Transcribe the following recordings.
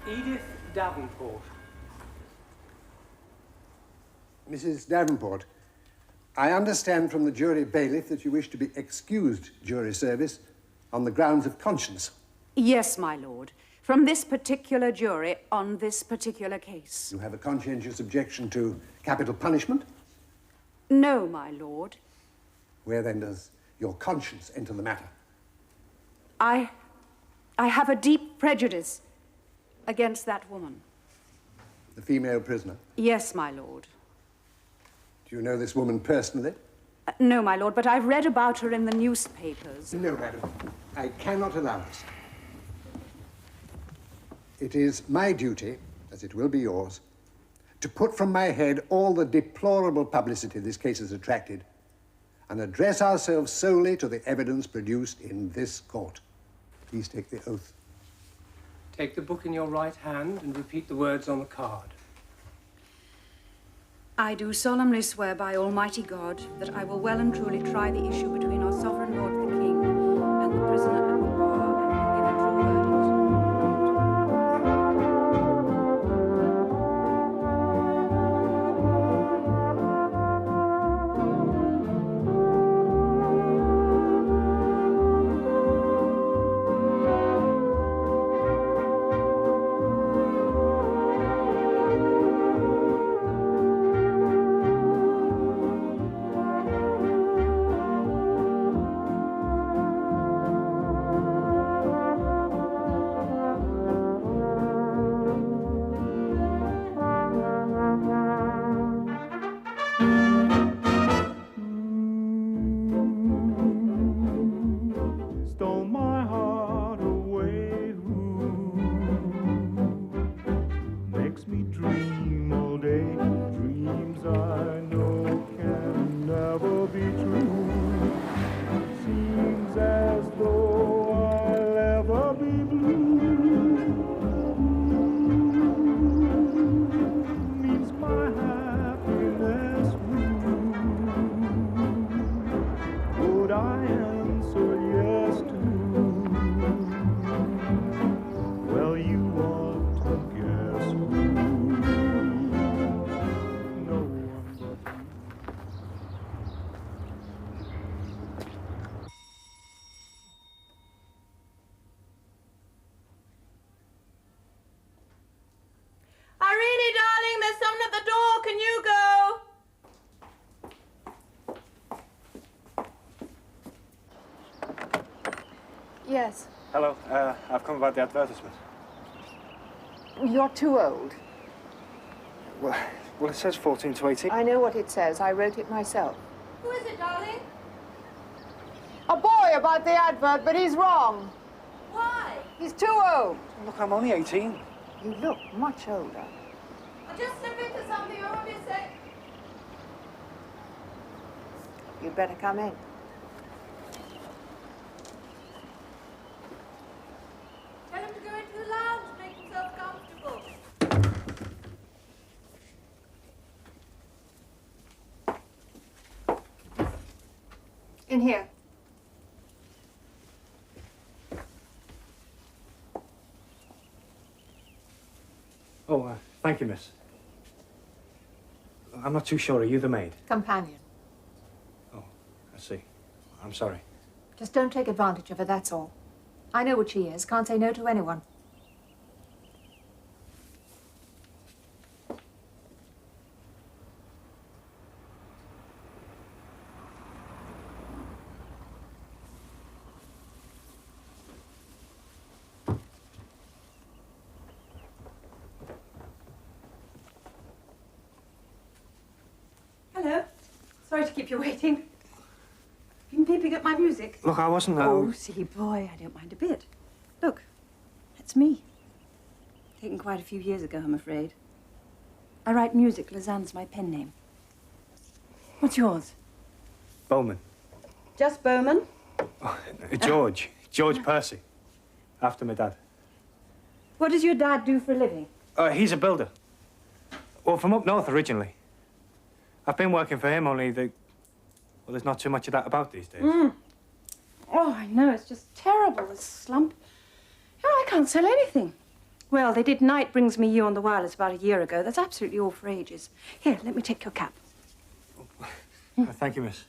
Edith Davenport. Mrs. Davenport, I understand from the jury bailiff that you wish to be excused jury service on the grounds of conscience. Yes, my lord. From this particular jury on this particular case. You have a conscientious objection to capital punishment? No, my lord. Where then does your conscience enter the matter? I have a deep prejudice against that woman. The female prisoner? Yes, my lord. Do you know this woman personally? No, my lord, but I've read about her in the newspapers. No, madam. I cannot allow this. It is my duty, as it will be yours, to put from my head all the deplorable publicity this case has attracted and address ourselves solely to the evidence produced in this court. Please take the oath. Take the book in your right hand and repeat the words on the card. I do solemnly swear by Almighty God that I will well and truly try the issue between our sovereign lord the king and the prisoner at the bar and will give a true verdict. Yes. Hello, I've come about the advertisement. You're too old. Well, it says 14 to 18. I know what it says. I wrote it myself. Who is it, darling? A boy about the advert, but he's wrong. Why? He's too old. Look, I'm only 18. You look much older. I'll just slip into something. I won't be a sec. You'd better come in. Tell him to go into the lounge, make himself comfortable. In here. Oh, thank you, miss. I'm not too sure. Are you the maid? Companion. Oh, I see. I'm sorry. Just don't take advantage of her, that's all. I know what she is. Can't say no to anyone. Hello. Sorry to keep you waiting. Been peeping at my music? Look, I wasn't... Oh, silly boy, I don't mind a bit. Look, that's me. Taken quite a few years ago, I'm afraid. I write music. Lausanne's my pen name. What's yours? Bowman. Just Bowman? Oh, George. George Percy. After my dad. What does your dad do for a living? He's a builder. Well, from up north originally. I've been working for him, only well, there's not too much of that about these days. Mm. Oh, I know. It's just terrible, this slump. Oh, I can't sell anything. Well, they did Night Brings Me You on the wireless about a year ago. That's absolutely all for ages. Here, let me take your cap. Thank you, miss.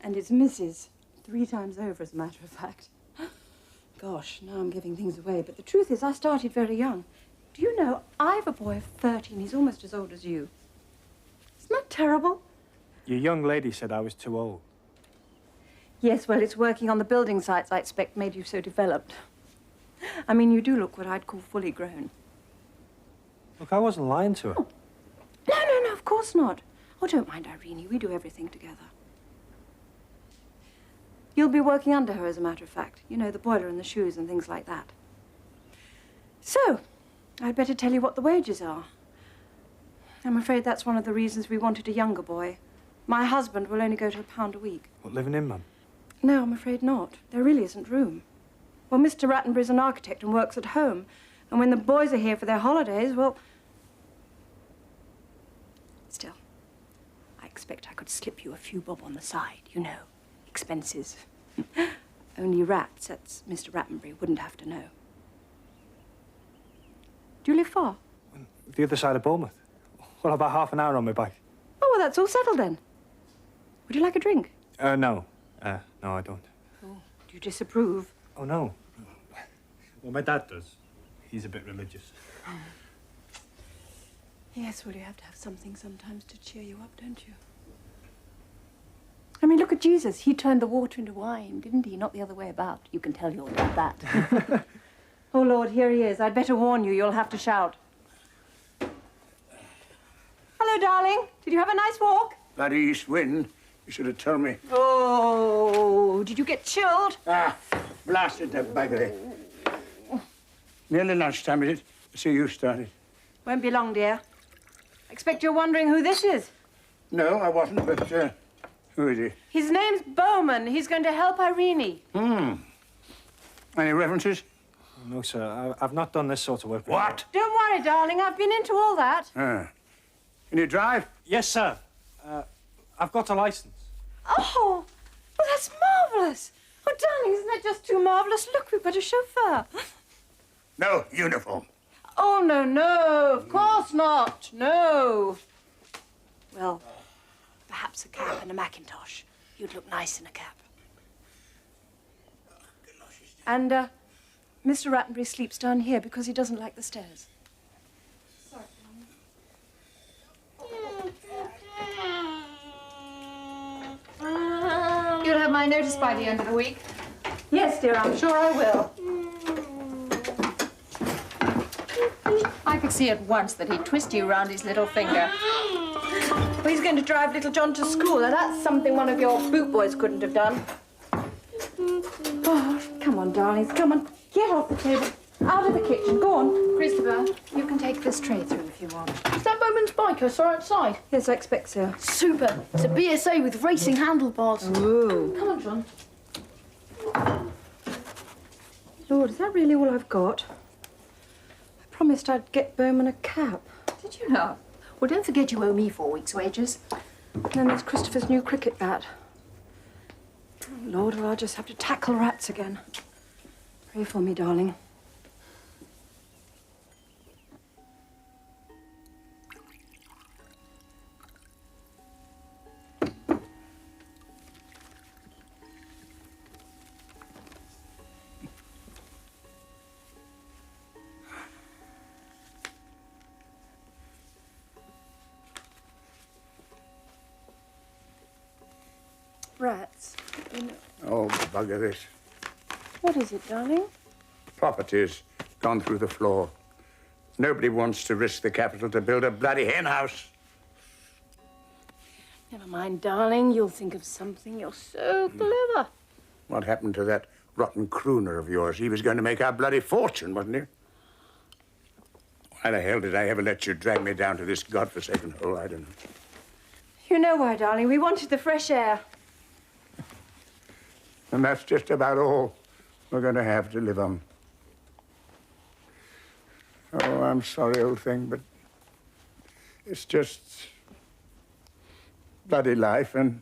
And it's Mrs. 3 times over, as a matter of fact. Gosh, now I'm giving things away. But the truth is, I started very young. Do you know, I've a boy of 13. He's almost as old as you. Isn't that terrible? Your young lady said I was too old. Yes, well, it's working on the building sites, I expect, made you so developed. I mean, you do look what I'd call fully grown. Look, I wasn't lying to her. Oh. No, of course not. Oh, don't mind Irene. We do everything together. You'll be working under her, as a matter of fact. You know, the boiler and the shoes and things like that. So, I'd better tell you what the wages are. I'm afraid that's one of the reasons we wanted a younger boy. My husband will only go to £1 a week. What, living in, Mum? No, I'm afraid not. There really isn't room. Well, Mr. Rattenbury's an architect and works at home. And when the boys are here for their holidays, well... Still, I expect I could slip you a few bob on the side, you know. Expenses. Only rats, that's Mr. Rattenbury, wouldn't have to know. Do you live far? The other side of Bournemouth. Well, about half an hour on my bike. Oh, well, that's all settled then. Would you like a drink? No. No, I don't. Oh, do you disapprove? Oh, no. Well, my dad does. He's a bit religious. Yes, well, you have to have something sometimes to cheer you up, don't you? I mean, look at Jesus. He turned the water into wine, didn't he? Not the other way about. You can tell your dad that. Oh, Lord, here he is. I'd better warn you. You'll have to shout. Hello, darling. Did you have a nice walk? Bloody east wind. You should have told me. Oh, did you get chilled? Ah, blasted the buggery. Nearly lunchtime, is it? See, you started. Won't be long, dear. I expect you're wondering who this is. No, I wasn't, but who is he? His name's Bowman. He's going to help Irene. Any references? No, sir. I've not done this sort of work before. What? Don't worry, darling. I've been into all that. Can you drive? Yes, sir. I've got a license. Oh, well, that's marvellous. Oh, darling, isn't that just too marvellous? Look, we've got a chauffeur. No uniform. Oh, no, of course not. No. Well, perhaps a cap and a mackintosh. You'd look nice in a cap. And, Mr. Rattenbury sleeps down here because he doesn't like the stairs. Sorry, You'll have my notice by the end of the week. Yes, dear, I'm sure I will. I could see at once that he'd twist you round his little finger. Well, he's going to drive little John to school. Now, that's something one of your boot boys couldn't have done. Oh, come on, darlings, come on. Get off the table. Out of the kitchen. Go on. Christopher, you can take this tray through if you want. Is that Bowman's bike I saw outside? Yes, I expect so. Super. It's a BSA with racing handlebars. Ooh. Come on, John. Lord, is that really all I've got? I promised I'd get Bowman a cap. Did you know? Well, don't forget you owe me 4 weeks' wages. And then there's Christopher's new cricket bat. Oh, Lord, well, I'll just have to tackle rats again. Pray for me, darling. Rats. Oh, bugger this. What is it, darling? Property's gone through the floor. Nobody wants to risk the capital to build a bloody hen house. Never mind, darling. You'll think of something. You're so clever. What happened to that rotten crooner of yours? He was going to make our bloody fortune, wasn't he? Why the hell did I ever let you drag me down to this godforsaken hole? I don't know. You know why, darling. We wanted the fresh air. And that's just about all we're going to have to live on. Oh, I'm sorry, old thing, but it's just bloody life, and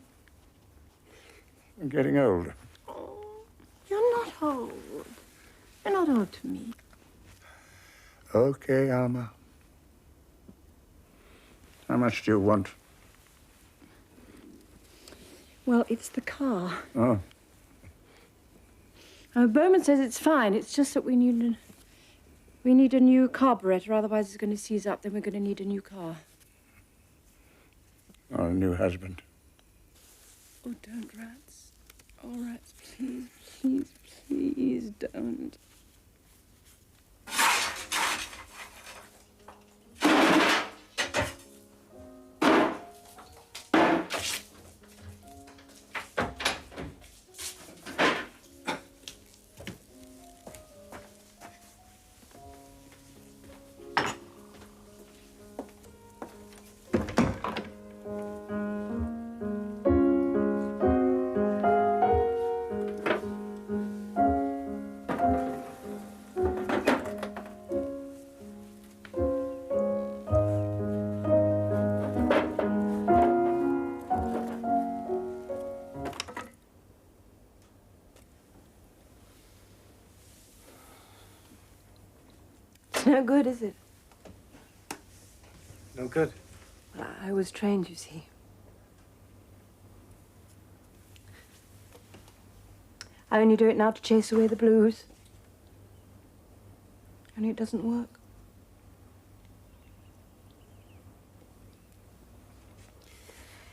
I'm getting old. Oh, you're not old. You're not old to me. Okay, Alma. How much do you want? Well, it's the car. Oh. Bowman says it's fine. It's just that we need a new carburetor, otherwise it's going to seize up. Then we're going to need a new car. Or a new husband. Oh, don't, Rats. Oh, Rats, please, please, please don't. No good, is it? No good. Well, I was trained, you see. I only do it now to chase away the blues. Only it doesn't work.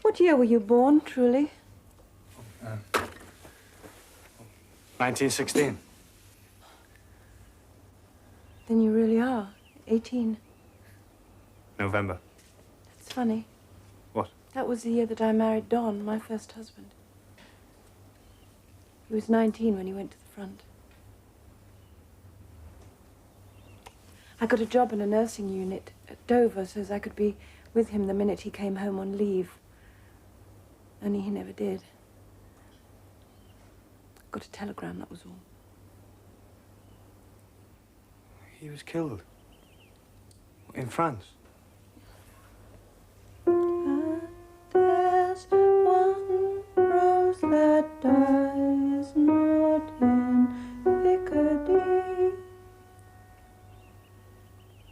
What year were you born, truly? 1916. Then you really are 18. November. That's funny. What? That was the year that I married Don, my first husband. He was 19 when he went to the front. I got a job in a nursing unit at Dover so as I could be with him the minute he came home on leave. Only he never did. Got a telegram, that was all. He was killed. In France. There's one rose that dies not in Picardy.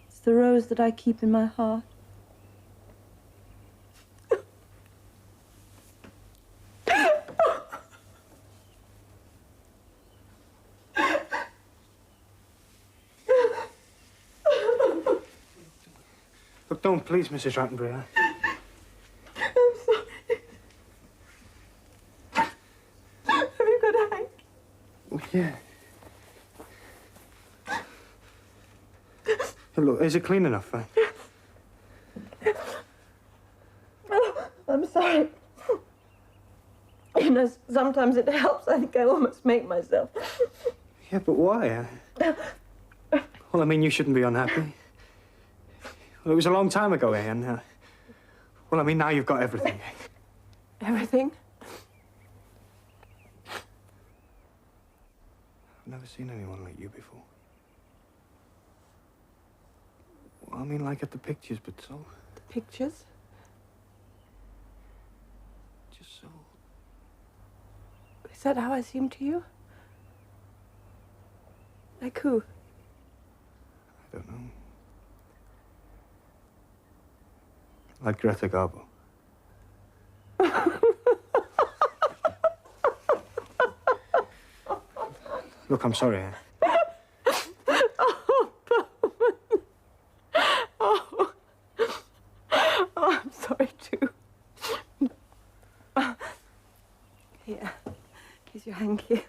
It's the rose that I keep in my heart. Look, don't, please, Mrs. Rattenbury. I'm sorry. Have you got a hanky? Oh, yeah. Hey, look, is it clean enough, right? Oh, I'm sorry. You know, sometimes it helps. I think I almost make myself. Yeah, but why? Well, I mean, you shouldn't be unhappy. Well, it was a long time ago, eh? And, well, I mean, now you've got everything. Everything? I've never seen anyone like you before. Well, I mean, like at the pictures, but so... The pictures? Just so... Is that how I seem to you? Like who? I don't know. Like Greta Garbo. Look, I'm sorry. Oh, Bowman. Oh. Oh, I'm sorry, too. Here. Here's your hanky.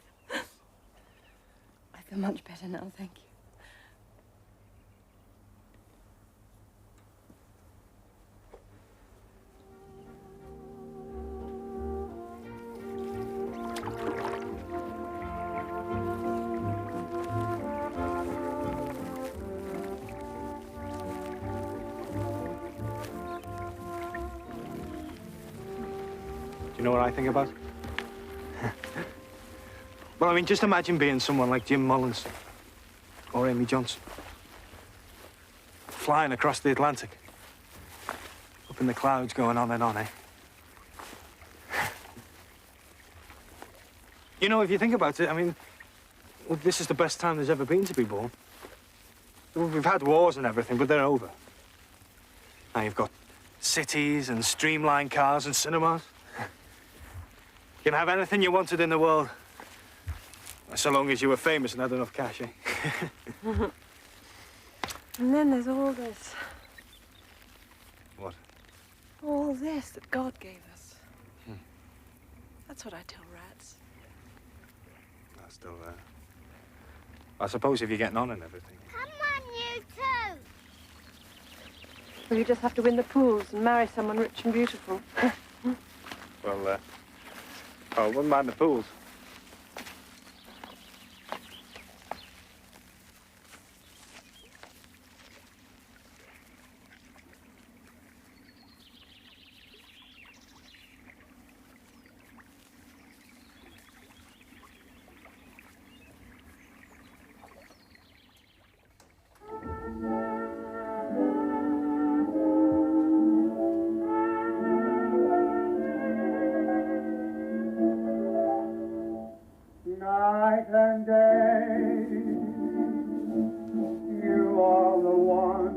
I feel much better now, thank you. You know what I think about? Well, I mean, just imagine being someone like Jim Mullins or Amy Johnson. Flying across the Atlantic. Up in the clouds going on and on, eh? You know, if you think about it, I mean, well, this is the best time there's ever been to be born. We've had wars and everything, but they're over. Now you've got cities and streamlined cars and cinemas. You can have anything you wanted in the world. So long as you were famous and had enough cash, eh? And then there's all this. What? All this that God gave us. That's what I tell rats. That's still there. I suppose if you're getting on and everything. Come on, you two! Well, you just have to win the pools and marry someone rich and beautiful. Well, I wouldn't mind the pools. Night and day, you are the one.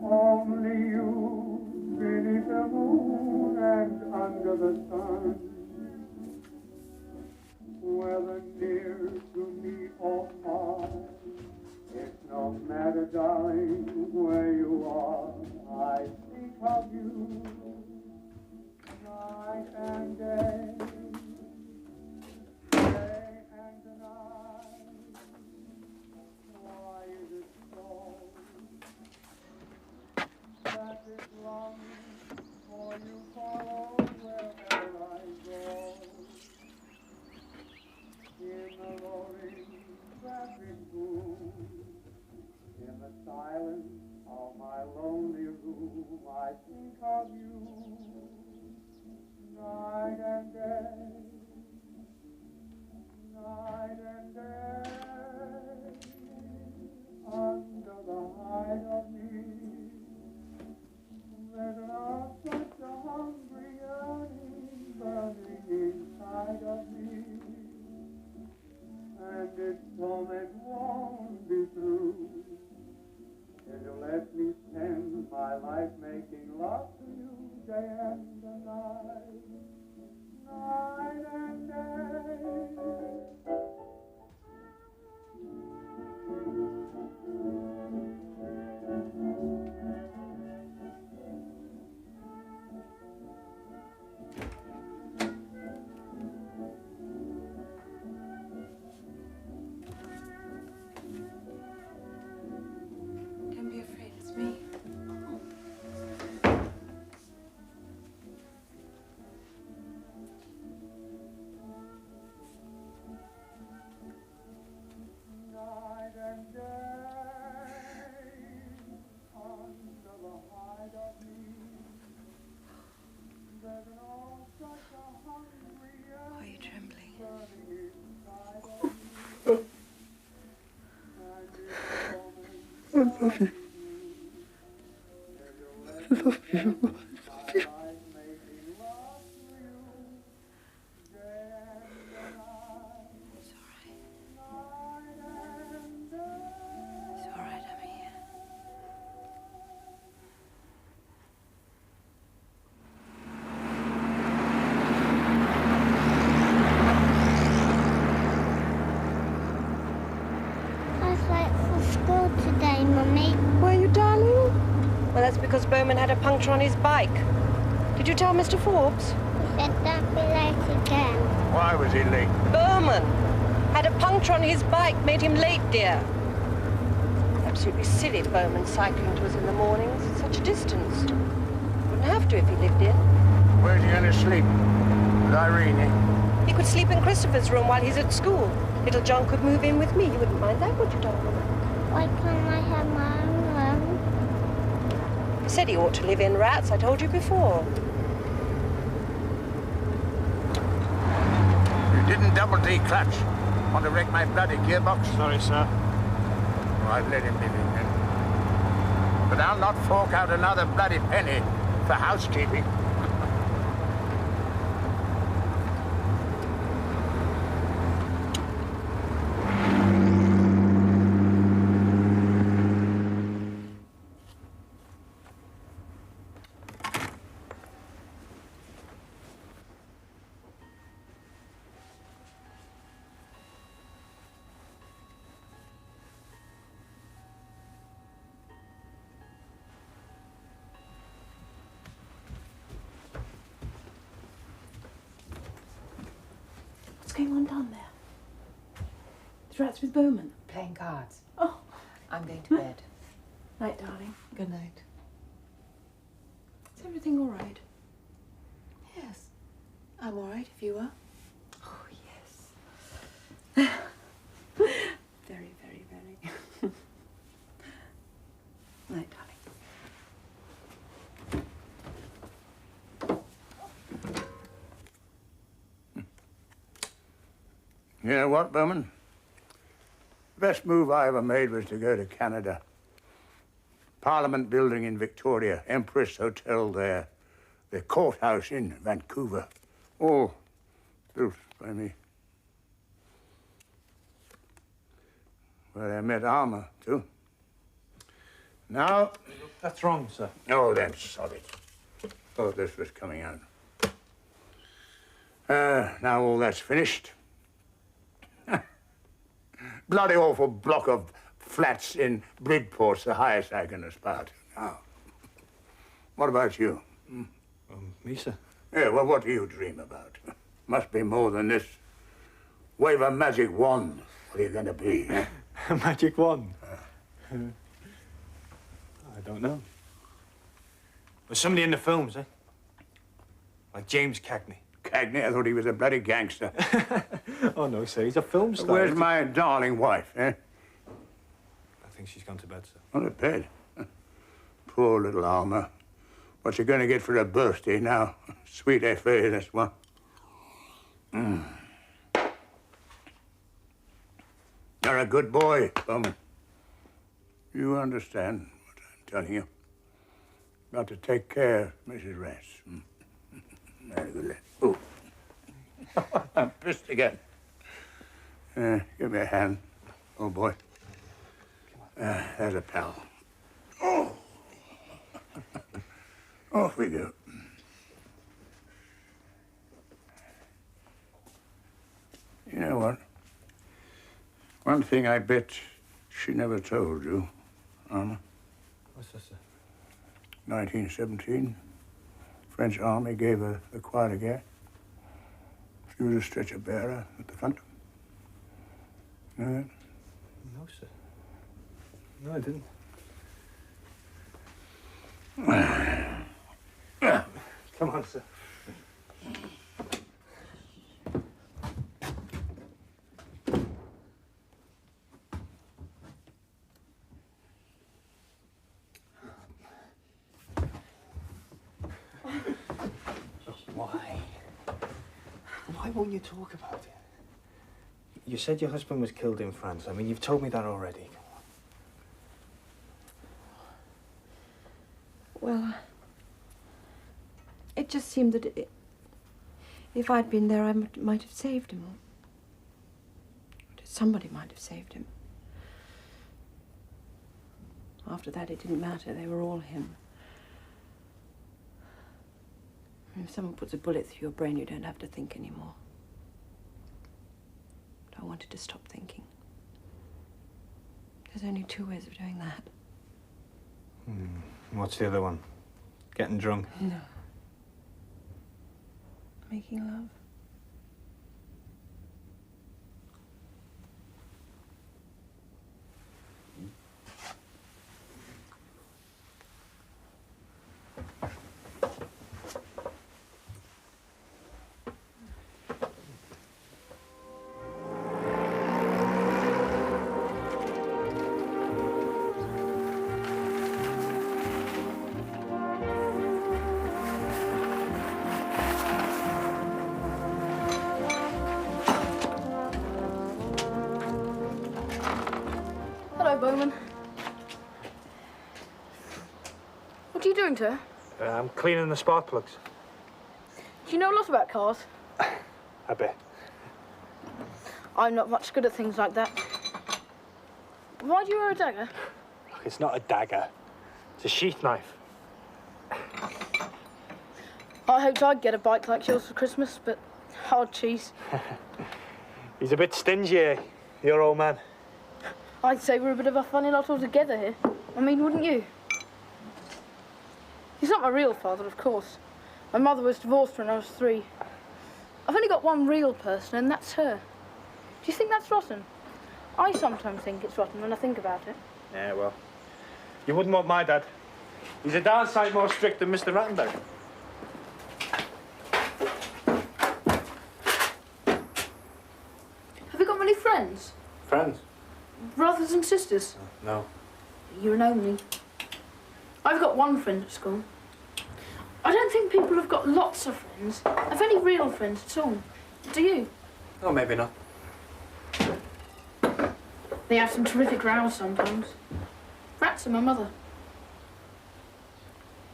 Only you beneath the moon and under the sun. Whether near to me or far, it's no matter, darling, where you are. I think of you night and day. Silence of my lonely room, I think of you night and day, night and day, under the hide of me. There's such a hungry yearning burning inside of me, and its torment won't be through. And you let me spend my life making love to you day and night, night and day. Don't be afraid, it's me. Night and day, under the hide of me, there's such a hungry Why are you trembling? burning inside of me, and its torment I love you. I love you. It's all right, I'm here. I was late for school today, Mummy. Were you, darling? Well, that's because Bowman had a puncture on his bike. Did you tell Mr. Forbes? He said don't be late again. Why was he late? Bowman had a puncture on his bike, made him late, dear. Absolutely silly, Bowman cycling to us in the mornings. It's such a distance. Wouldn't have to if he lived in. Where's he gonna sleep? With Irene? He could sleep in Christopher's room while he's at school. Little John could move in with me. You wouldn't mind that, would you, darling? Why can't I have my own room? He said he ought to live in Rats. I told you before. You didn't double D-clutch. Want to wreck my bloody gearbox? Sorry, sir. Oh, I'd let him live in then. But I'll not fork out another bloody penny for housekeeping. going on down there? The rats with Bowman? Playing cards. Oh. I'm going to bed. Night, darling. Good night. Is everything all right? Yes. I'm all right if you are. Oh, yes. Very, very, very. Night, darling. You know what, Bowman? The best move I ever made was to go to Canada. Parliament building in Victoria, Empress Hotel there, the courthouse in Vancouver, all built by me. Where I met Alma, too. Now... That's wrong, sir. Oh, then, sod it. Thought this was coming out. Now all that's finished. Bloody awful block of flats in Bridport's the highest I can aspire to now. What about you? Me, sir? Yeah, well, what do you dream about? Must be more than this. Wave a magic wand. What are you going to be? Eh? A magic wand? I don't know. Was somebody in the films, eh? Like James Cagney. Cagney? I thought he was a bloody gangster. Oh, no, sir. He's a film star. Where's my darling wife, eh? I think she's gone to bed, sir. On to bed? Poor little Alma. What's she going to get for her birthday now? Sweet FA, this one. You're a good boy, Bowman. You understand what I'm telling you. Got to take care of Mrs. Rats. Very good lad. Oh. I'm pissed again. Give me a hand, old boy. There's a pal. Oh! Off we go. You know what? One thing I bet she never told you, Alma. What's that, sir? 1917, French army gave her the Croix de Guerre. She was a stretcher bearer at the front. You know that? No, sir. No, I didn't. Come on, sir. Why won't you talk about it? You said your husband was killed in France. I mean, you've told me that already. Well, it just seemed that if I'd been there, I might have saved him. Or somebody might have saved him. After that, it didn't matter. They were all him. If someone puts a bullet through your brain, you don't have to think anymore. But I wanted to stop thinking. There's only two ways of doing that. What's the other one? Getting drunk? No. Making love. Bowman. What are you doing to her? I'm cleaning the spark plugs. Do you know a lot about cars? I bet. I'm not much good at things like that. Why do you wear a dagger? Look, it's not a dagger. It's a sheath knife. I hoped I'd get a bike like yours for Christmas, but hard cheese. He's a bit stingy, eh? Your old man. I'd say we're a bit of a funny lot altogether here. I mean, wouldn't you? He's not my real father, of course. My mother was divorced when I was 3. I've only got one real person, and that's her. Do you think that's rotten? I sometimes think it's rotten when I think about it. Yeah, well, you wouldn't want my dad. He's a darn sight more strict than Mr. Rattenbury. Have you got many friends? Friends? Brothers and sisters? No. You're an only. I've got one friend at school. I don't think people have got lots of friends. Have any real friends at all? Do you? Oh, maybe not. They have some terrific rows sometimes. Rats and my mother.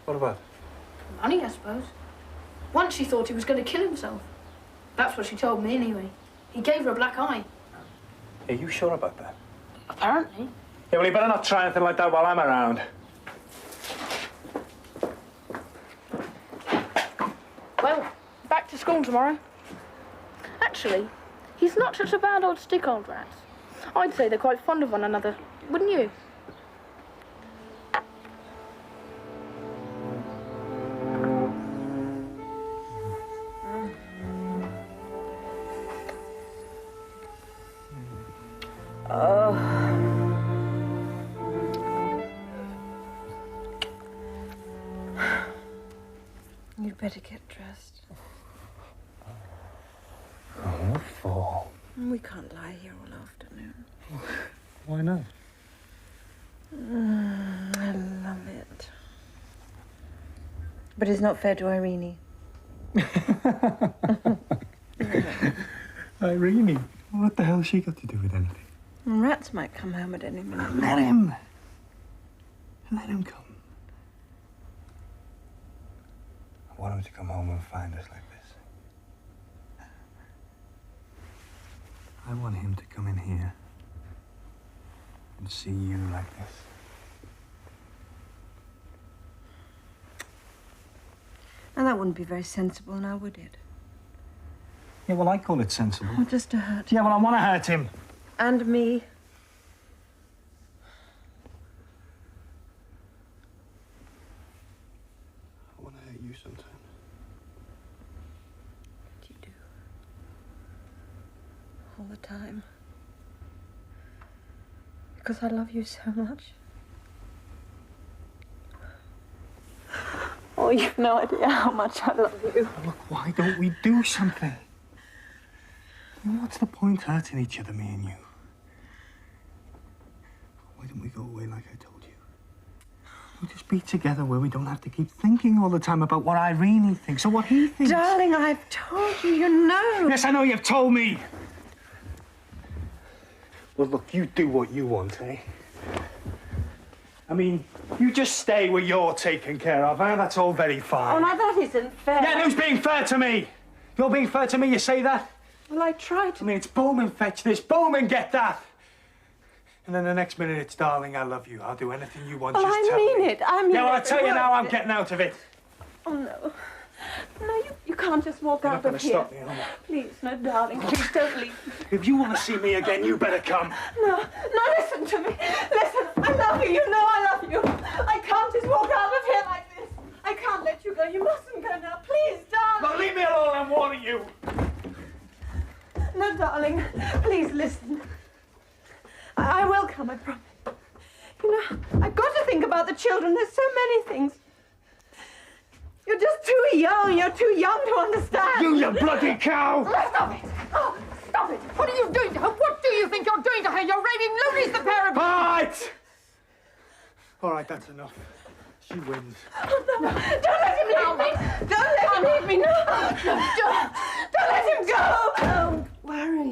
What about? Money, I suppose. Once she thought he was going to kill himself. That's what she told me, anyway. He gave her a black eye. Are you sure about that? Apparently. Yeah, well, you better not try anything like that while I'm around. Well, back to school tomorrow. Actually, he's not such a bad old stick, old rat. I'd say they're quite fond of one another, wouldn't you? You'd better get dressed. What for? We can't lie here all afternoon. Why not? I love it. But it's not fair to Irene. Irene? What the hell's she got to do with anything? Rats might come home at any minute. Let him. Let him come. I want him to come home and find us like this. I want him to come in here and see you like this. And that wouldn't be very sensible now, would it? Yeah, well, I call it sensible. Oh, just to hurt. Yeah, well, I want to hurt him. And me. I want to hurt you sometimes. You do. All the time. Because I love you so much. Oh, you've no idea how much I love you. Look, why don't we do something? You know, what's the point hurting each other, me and you? Why don't we go away like I told you? We'll just be together where we don't have to keep thinking all the time about what Irene thinks or what he thinks. Darling, I've told you, you know. Yes, I know you've told me. Well, look, you do what you want, eh? I mean, you just stay where you're taken care of, eh? That's all very fine. Oh, now that isn't fair. Yeah, who's being fair to me? You're being fair to me, you say that? Well, I tried to. I mean, it's Bowman, fetch this, Bowman, get that. And then the next minute it's, darling, I love you. I'll do anything you want, Well, just I tell me. mean it. I mean Yeah, well, it. I'll tell you now, I'm getting out of it. Oh, no. No, you can't just walk You're out not of going to here. stop me, are you? Please, no, darling. Please don't leave. If you want to see me again, you better come. No, listen to me. Listen, I love you. You know I love you. I can't just walk out of here like this. I can't let you go. You mustn't go now. Please, darling. Well, leave me alone, I'm warning you. No, darling. Please listen. I will come, I promise. You know, I've got to think about the children. There's so many things. You're just too young. You're too young to understand. You bloody cow! Stop it! Oh, stop it! What are you doing to her? What do you think you're doing to her? You're raving loonies, the pair of you! All right, that's enough. She wins. Oh, no. Don't let him leave me. Don't let him leave me. No. Don't let him go. Don't worry.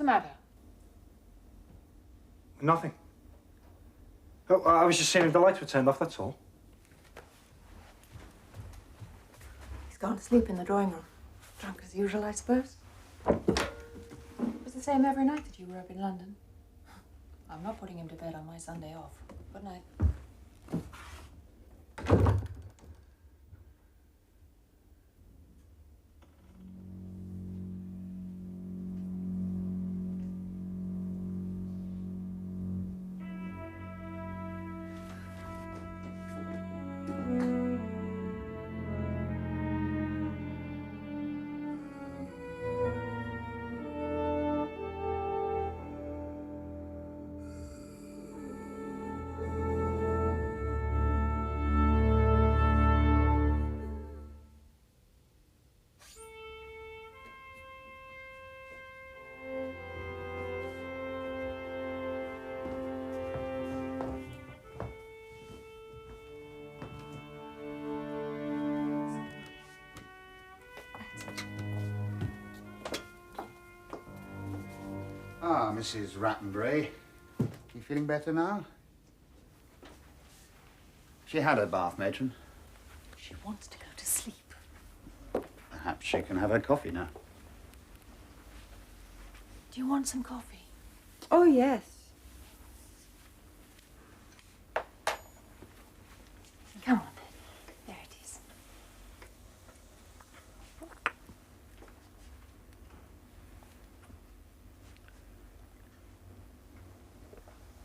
the matter? Nothing. Oh, I was just seeing if the lights were turned off, that's all. He's gone to sleep in the drawing room. Drunk as usual, I suppose. It was the same every night that you were up in London. I'm not putting him to bed on my Sunday off. Good night. Ah, Mrs. Rattenbury. You feeling better now? She had her bath, matron. She wants to go to sleep. Perhaps she can have her coffee now. Do you want some coffee? Oh, yes. Come on, then. There it is.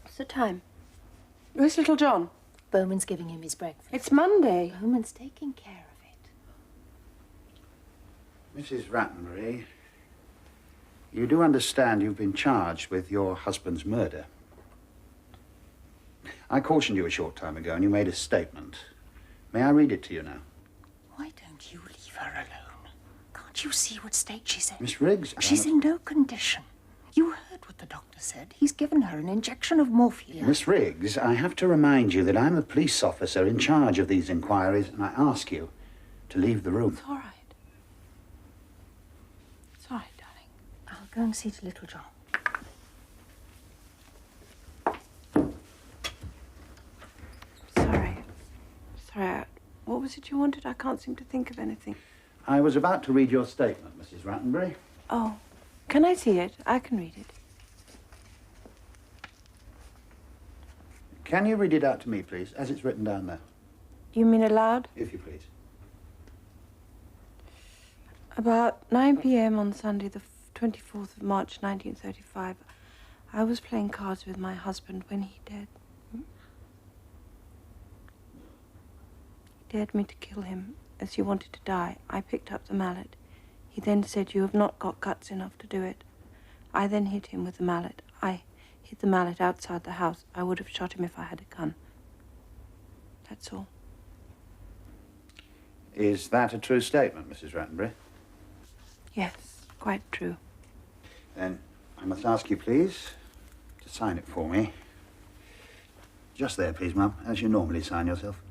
What's the time? Where's little John? Bowman's giving him his breakfast. It's Monday. Bowman's taking care of it. Mrs. Rattenbury, you do understand you've been charged with your husband's murder. I cautioned you a short time ago and you made a statement. May I read it to you now? Why don't you leave her alone? Can't you see what state she's in? Miss Riggs, She's in no condition. You heard what the doctor said. He's given her an injection of morphine. Miss Riggs, I have to remind you that I'm a police officer in charge of these inquiries, and I ask you to leave the room. It's all right. It's all right, darling. I'll go and see to little John. Sorry. What was it you wanted? I can't seem to think of anything. I was about to read your statement, Mrs. Rattenbury. Oh, can I see it? I can read it. Can you read it out to me, please, as it's written down there? You mean aloud? If you please. About 9 p.m. on Sunday, the 24th of March, 1935, I was playing cards with my husband when he dared... He dared me to kill him as he wanted to die. I picked up the mallet. He then said, "You have not got guts enough to do it." I then hit him with the mallet. I hid the mallet outside the house. I would have shot him if I had a gun. That's all. Is that a true statement, Mrs. Rattenbury? Yes, quite true. Then I must ask you, please, to sign it for me. Just there, please, Mum, as you normally sign yourself.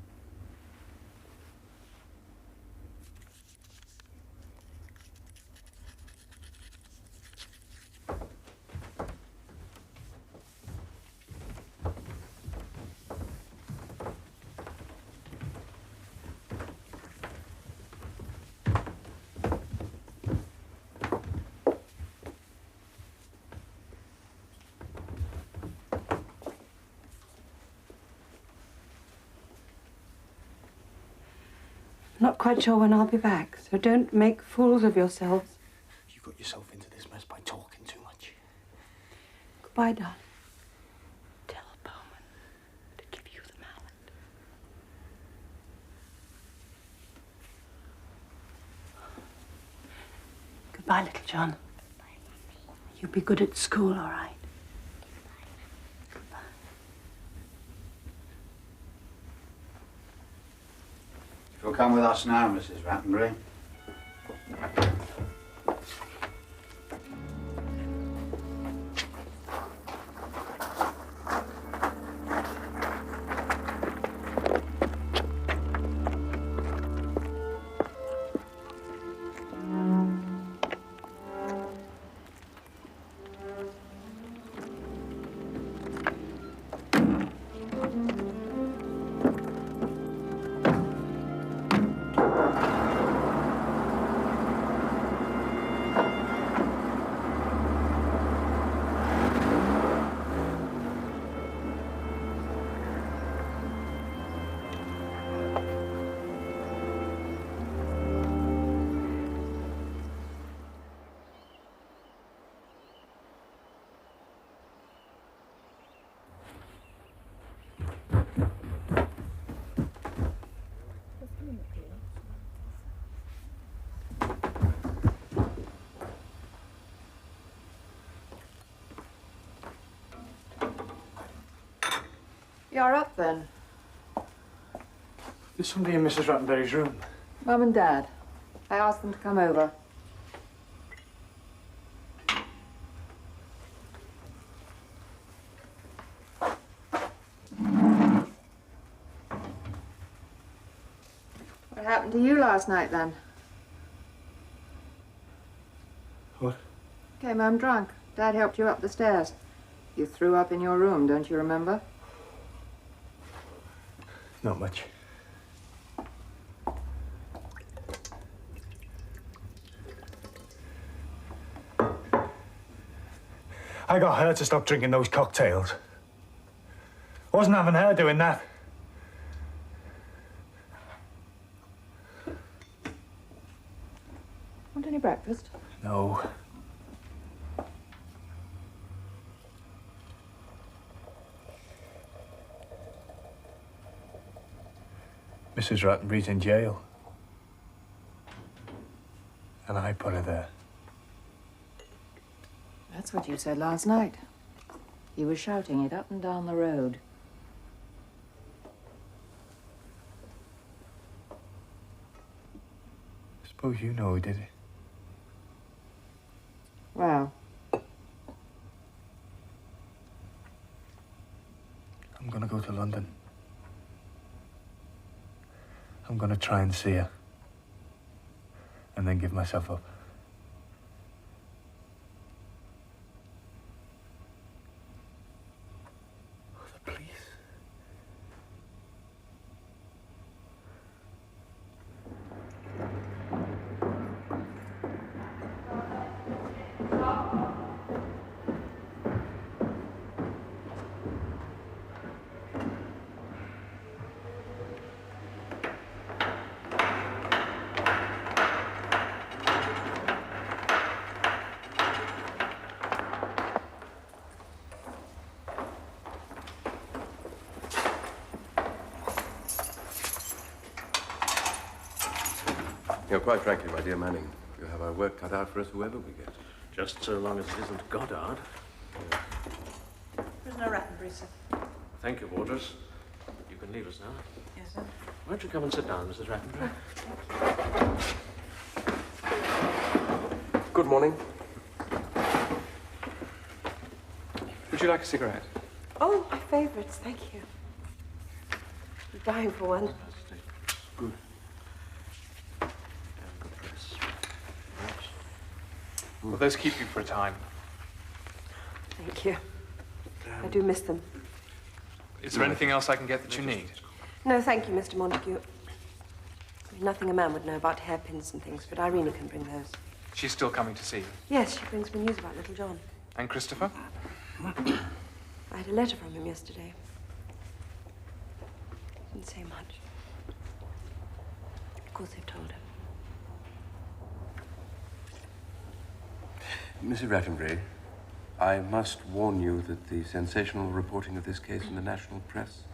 Not quite sure when I'll be back, so don't make fools of yourselves. You got yourself into this mess by talking too much. Goodbye, darling. Tell Bowman to give you the mallet. Goodbye, little John. You'll be good at school, all right? You'll come with us now, Mrs. Rattenbury. You're up then. There's somebody in Mrs. Rattenbury's room. Mum and Dad. I asked them to come over. What happened to you last night, then? What? Came home drunk. Dad helped you up the stairs. You threw up in your room, don't you remember? Not much. I got her to stop drinking those cocktails. I wasn't having her doing that. Want any breakfast? No. Mrs. Rattenbury's in jail. And I put her there. That's what you said last night. You were shouting it up and down the road. I suppose you know who did it. Well, I'm gonna go to London. I'm gonna try and see her. And then give myself up. The police? You know, quite frankly, my dear Manning, we'll have our work cut out for us, whoever we get. Just so long as it isn't Goddard. Prisoner Rattenbury, sir. Thank you, Wardress. You can leave us now. Yes, sir. Why don't you come and sit down, Mrs. Rattenbury? Good morning. Would you like a cigarette? Oh, my favourites, thank you. I'm dying for one. Good. Will those keep you for a time? Thank you. I do miss them. Is there anything else I can get that you need? No, thank you, Mr. Montague. There's nothing a man would know about hairpins and things, but Irene can bring those. She's still coming to see you. Yes, she brings me news about little John. And Christopher? I had a letter from him yesterday. Didn't say much. Of course, they've told him. Mrs. Rattenbury, I must warn you that the sensational reporting of this case in the national press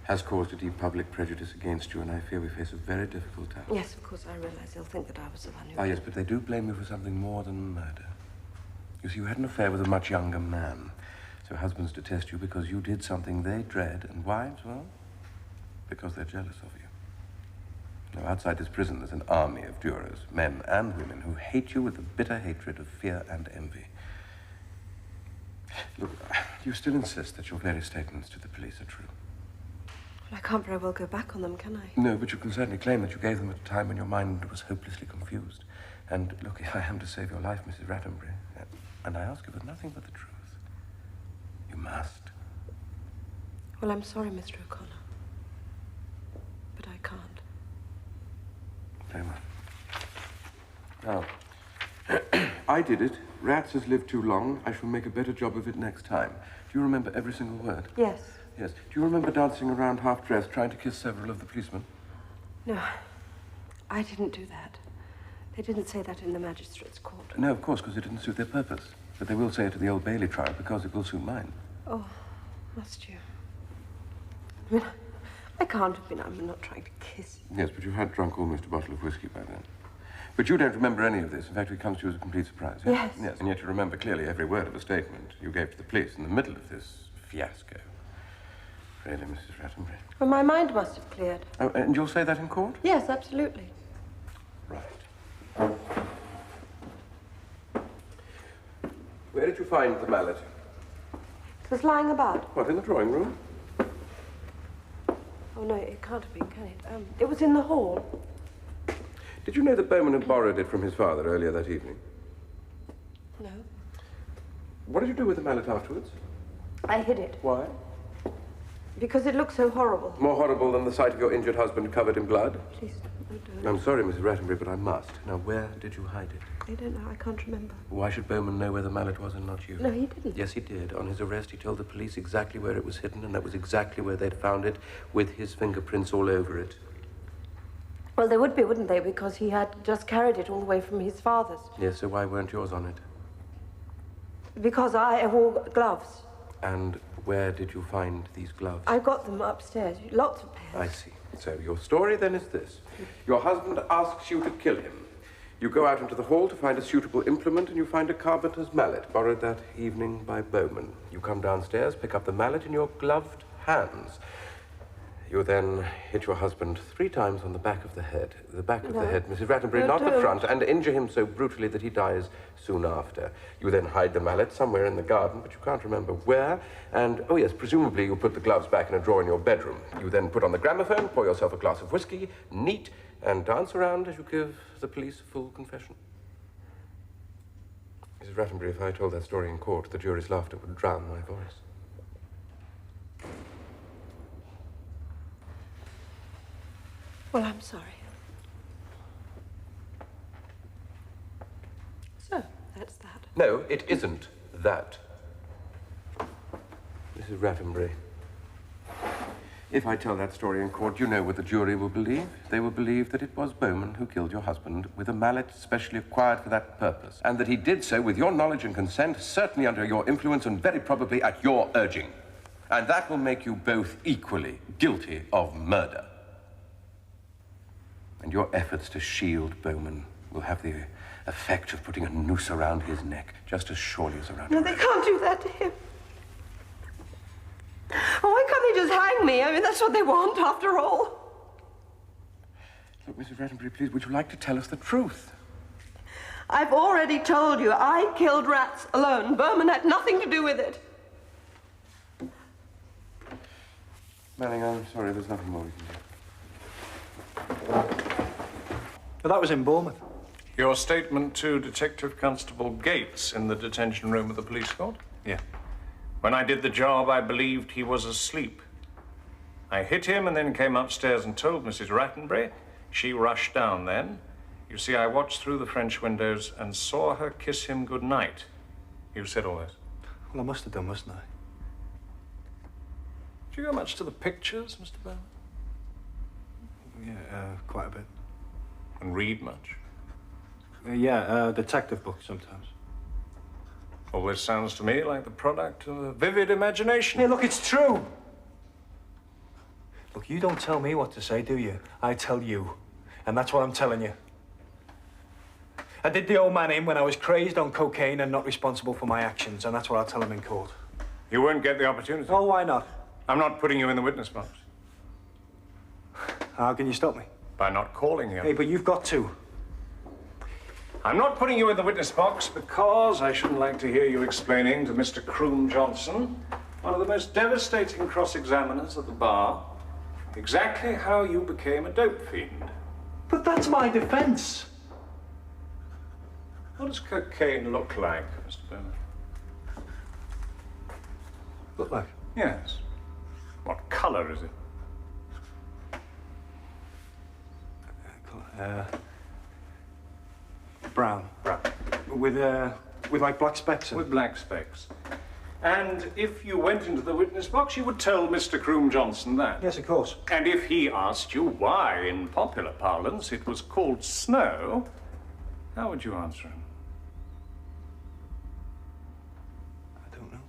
has caused a deep public prejudice against you, and I fear we face a very difficult task. Yes, of course, I realize they'll think that I was the one who... Ah, yes, but they do blame you for something more than murder. You see, you had an affair with a much younger man. So husbands detest you because you did something they dread, and wives, well, because they're jealous of you. Now, outside this prison, there's an army of jurors, men and women, who hate you with a bitter hatred of fear and envy. Look, you still insist that your various statements to the police are true? Well, I can't very well go back on them, can I? No, but you can certainly claim that you gave them at a time when your mind was hopelessly confused. And look, I am to save your life, Mrs. Rattenbury, and I ask you for nothing but the truth. You must. Well, I'm sorry, Mr. O'Connor. But I can't. Very well. Now, I did it. Rats has lived too long. I shall make a better job of it next time. Do you remember every single word? Yes. Yes. Do you remember dancing around half-dressed, trying to kiss several of the policemen? No, I didn't do that. They didn't say that in the magistrate's court. No, of course, because it didn't suit their purpose. But they will say it at the Old Bailey trial, because it will suit mine. Oh, must you? I mean, I can't have been. I'm not trying to kiss. Yes, but you had drunk almost a bottle of whiskey by then. But you don't remember any of this. In fact, it comes to you as a complete surprise. Yes. Yes, and yet you remember clearly every word of a statement you gave to the police in the middle of this fiasco. really, Mrs. Rattenbury. Well, my mind must have cleared. Oh, and you'll say that in court? Yes, absolutely. Right. Where did you find the mallet? It was lying about. What, in the drawing room? Oh, no, it can't have been, can it? It was in the hall. Did you know that Bowman had borrowed it from his father earlier that evening? No. What did you do with the mallet afterwards? I hid it. Why? Because it looked so horrible. More horrible than the sight of your injured husband covered in blood? Please, don't. I'm sorry, Mrs. Rattenbury, but I must. Now, where did you hide it? I don't know. I can't remember. Why should Bowman know where the mallet was and not you? No, he didn't. Yes, he did. On his arrest, he told the police exactly where it was hidden, and that was exactly where they'd found it, with his fingerprints all over it. Well, they would be, wouldn't they? Because he had just carried it all the way from his father's. Yes, so why weren't yours on it? Because I wore gloves. And where did you find these gloves? I got them upstairs. Lots of pairs. I see. So your story then is this. Your husband asks you to kill him. You go out into the hall to find a suitable implement, and you find a carpenter's mallet, borrowed that evening by Bowman. You come downstairs, pick up the mallet in your gloved hands. You then hit your husband 3 times on the back of the head. The back of the head, Mrs. Rattenbury, not the front, and injure him so brutally that he dies soon after. You then hide the mallet somewhere in the garden, but you can't remember where. And, oh yes, presumably you put the gloves back in a drawer in your bedroom. You then put on the gramophone, pour yourself a glass of whiskey, neat, and dance around as you give the police a full confession. Mrs. Rattenbury, if I told that story in court, the jury's laughter would drown my voice. Well, I'm sorry. So, that's that. No, it isn't that. Mrs. Rattenbury, if I tell that story in court, you know what the jury will believe. They will believe that it was Bowman who killed your husband with a mallet specially acquired for that purpose, and that he did so with your knowledge and consent, certainly under your influence, and very probably at your urging. And that will make you both equally guilty of murder. And your efforts to shield Bowman will have the effect of putting a noose around his neck, just as surely as around No, they can't do that to him. Oh, why can't they just hang me? I mean, that's what they want, after all. Look, Mrs. Rattenbury, please, would you like to tell us the truth? I've already told you, I killed rats alone. Bowman had nothing to do with it. Manning, I'm sorry, there's nothing more we can do. Well, that was in Bournemouth. Your statement to Detective Constable Gates in the detention room of the police court? Yeah. When I did the job, I believed he was asleep. I hit him and then came upstairs and told Mrs. Rattenbury. She rushed down then. You see, I watched through the French windows and saw her kiss him goodnight. You said all this. Well, I must have done, mustn't I? Did you go much to the pictures, Mr. Bowman? Yeah, quite a bit. And read much? Yeah, detective books sometimes. All this sounds to me like the product of a vivid imagination. Hey, look, it's true. Look, you don't tell me what to say, do you? I tell you. And that's what I'm telling you. I did the old man in when I was crazed on cocaine and not responsible for my actions, and that's what I'll tell him in court. You won't get the opportunity. Oh, why not? I'm not putting you in the witness box. How can you stop me? By not calling you. Hey, but you've got to. I'm not putting you in the witness box because I shouldn't like to hear you explaining to Mr. Croom Johnson, one of the most devastating cross-examiners at the bar, exactly how you became a dope fiend. But that's my defense. What does cocaine look like, Mr. Bowman? Look like? Yes. What color is it? Brown. Brown. With like black specks in it. With black specks. And if you went into the witness box, you would tell Mr. Croom Johnson that. Yes, of course. And if he asked you why, in popular parlance, it was called snow, how would you answer him? I don't know.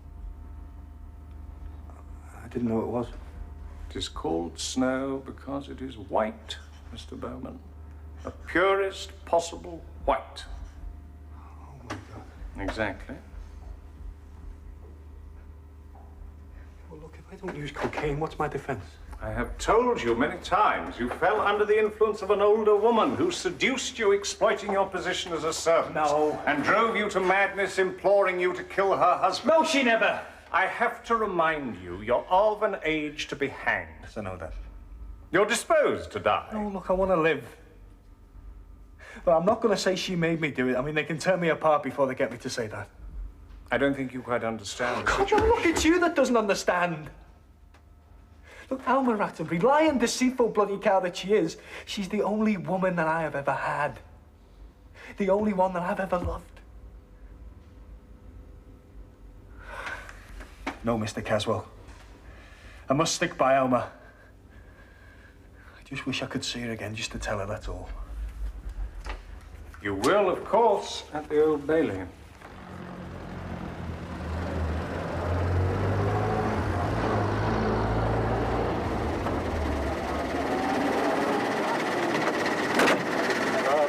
I didn't know it was. It is called snow because it is white, Mr. Bowman. The purest possible white. Oh, my God. Exactly. Well, Look, if I don't use cocaine, what's my defense? I have told you many times you fell under the influence of an older woman who seduced you, exploiting your position as a servant. No. And drove you to madness, imploring you to kill her husband. No, she never. I have to remind you, you're of an age to be hanged. I know that. You're disposed to die. No, look, I want to live. But I'm not going to say she made me do it. I mean, they can tear me apart before they get me to say that. I don't think you quite understand. Come on, look, it's you that doesn't understand. Look, Alma Rattenbury, lying, deceitful bloody cow that she is, she's the only woman that I have ever had. The only one that I've ever loved. No, Mr. Caswell. I must stick by Alma. I just wish I could see her again, just to tell her, that's all. You will, of course, at the Old Bailey.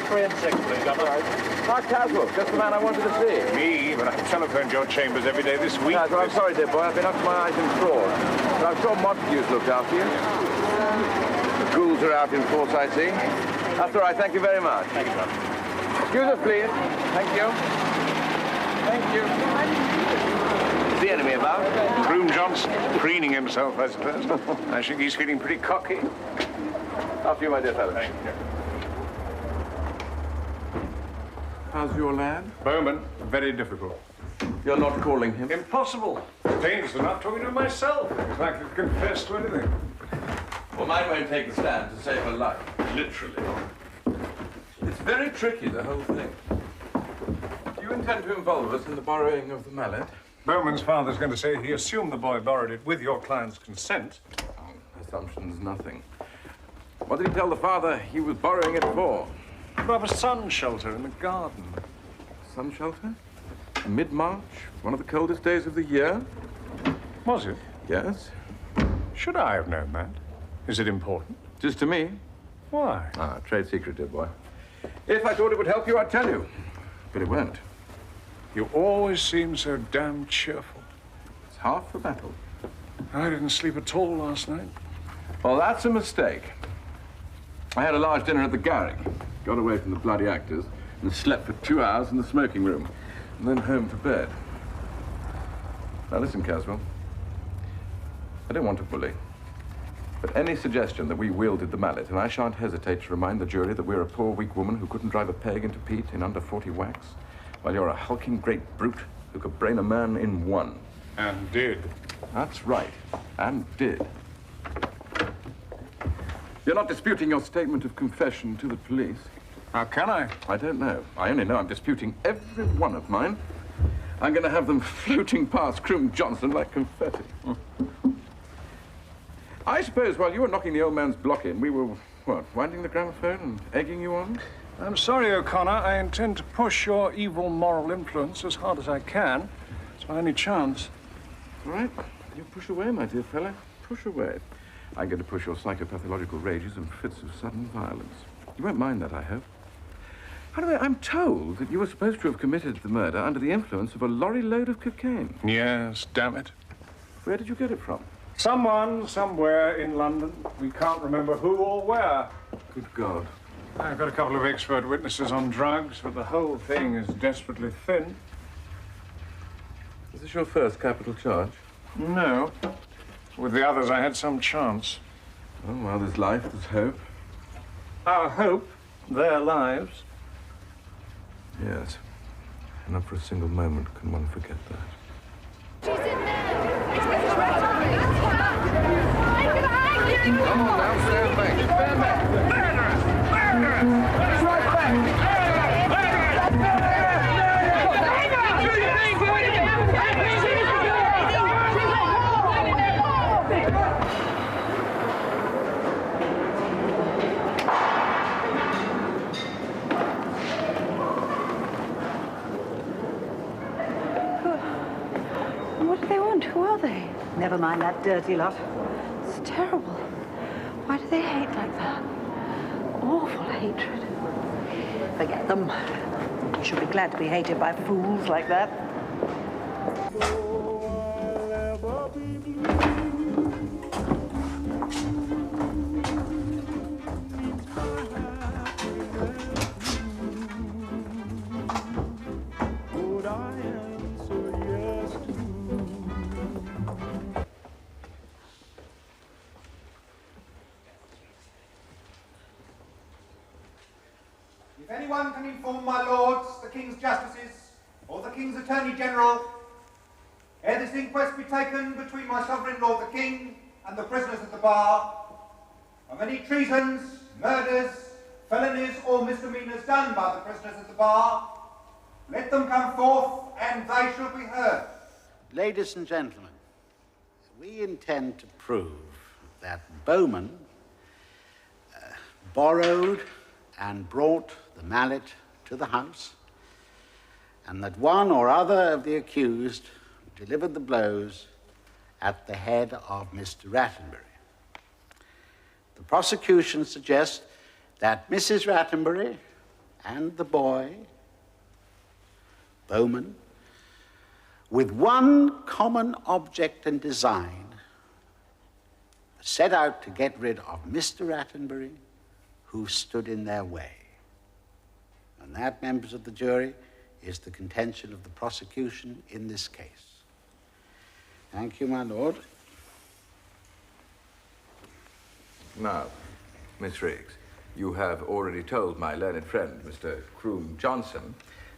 Three and six, please. I'm all right. Mark Caswell, just the man I wanted to see. Me? But I've telephoned your chambers every day this week. Caswell, I'm sorry, dear boy. I've been up to my eyes in fraud. But I'm sure Montague's looked after you. The ghouls are out in force, I see. That's all right. Thank you very much. Thank you, sir. Excuse us, please. Thank you. Thank you. Is the enemy about? Groom Johnson, preening himself, I suppose. I think he's feeling pretty cocky. After you, my dear fellow. Thank you. How's your lad? Bowman, very difficult. You're not calling him? Impossible. Pains enough talking to myself. It's like to confess to anything. Well, mine won't take a stand to save her life. Literally. It's very tricky, the whole thing. Do you intend to involve us in the borrowing of the mallet? Bowman's father's going to say he assumed the boy borrowed it with your client's consent. Oh, assumption's nothing. What did he tell the father he was borrowing it for? To have a sun shelter in the garden. Sun shelter? Mid-March? One of the coldest days of the year? Was it? Yes. Should I have known that? Is it important? Just to me. Why? Ah, trade secret, dear boy. If I thought it would help you, I'd tell you. But it won't. You always seem so damn cheerful. It's half the battle. I didn't sleep at all last night. Well, that's a mistake. I had a large dinner at the Garrick, got away from the bloody actors, and slept for 2 hours in the smoking room, and then home to bed. Now listen, Caswell. I don't want to bully, but any suggestion that we wielded the mallet, and I shan't hesitate to remind the jury that we're a poor, weak woman who couldn't drive a peg into peat in under 40 whacks, while you're a hulking great brute who could brain a man in one. And did. That's right, and did. You're not disputing your statement of confession to the police. How can I? I don't know. I only know I'm disputing every one of mine. I'm going to have them floating past Groom Johnson like confetti. I suppose while you were knocking the old man's block in, we were, what, winding the gramophone and egging you on? I'm sorry, O'Connor. I intend to push your evil moral influence as hard as I can. It's my only chance. All right. You push away, my dear fellow. Push away. I'm going to push your psychopathological rages and fits of sudden violence. You won't mind that, I hope. By the way, I'm told that you were supposed to have committed the murder under the influence of a lorry load of cocaine. Yes, damn it. Where did you get it from? Someone, somewhere in London. We can't remember who or where. Good God. I've got a couple of expert witnesses on drugs, but the whole thing is desperately thin. Is this your first capital charge? No. With the others, I had some chance. Oh, well, there's life, there's hope. Our hope, their lives. Yes. And not for a single moment can one forget that. She's in there! Come on now, stand back. Stand back. Right back! What do they want? Who are they? Never mind that dirty lot. It's terrible. Why do they hate like that? Awful hatred. Forget them. You should be glad to be hated by fools like that. Forever be blue. If anyone can inform my lords, the King's Justices, or the King's Attorney General, ere this inquest be taken between my sovereign lord the King and the prisoners at the bar, of any treasons, murders, felonies or misdemeanours done by the prisoners at the bar, let them come forth and they shall be heard. Ladies and gentlemen, we intend to prove that Bowman borrowed and brought the mallet to the house, and that one or other of the accused delivered the blows at the head of Mr. Rattenbury. The prosecution suggests that Mrs. Rattenbury and the boy, Bowman, with one common object and design, set out to get rid of Mr. Rattenbury, who stood in their way. And that, members of the jury, is the contention of the prosecution in this case. Thank you, my lord. Now, Miss Riggs, you have already told my learned friend, Mr. Croom Johnson,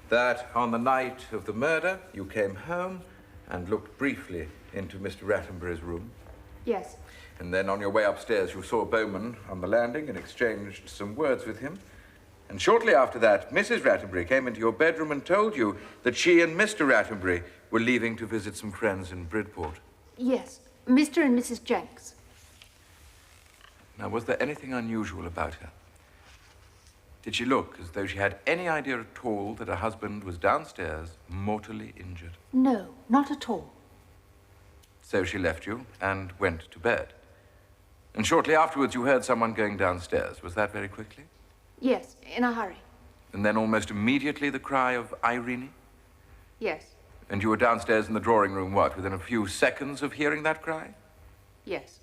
that on the night of the murder, you came home and looked briefly into Mr. Rattenbury's room. Yes. And then on your way upstairs, you saw Bowman on the landing and exchanged some words with him. And shortly after that, Mrs. Rattenbury came into your bedroom and told you that she and Mr. Rattenbury were leaving to visit some friends in Bridport. Yes. Mr. and Mrs. Jenks. Now, was there anything unusual about her? Did she look as though she had any idea at all that her husband was downstairs, mortally injured? No, not at all. So she left you and went to bed. And shortly afterwards, you heard someone going downstairs. Was that very quickly? Yes, in a hurry. And then almost immediately the cry of Irene? Yes. And you were downstairs in the drawing room, what, within a few seconds of hearing that cry? Yes.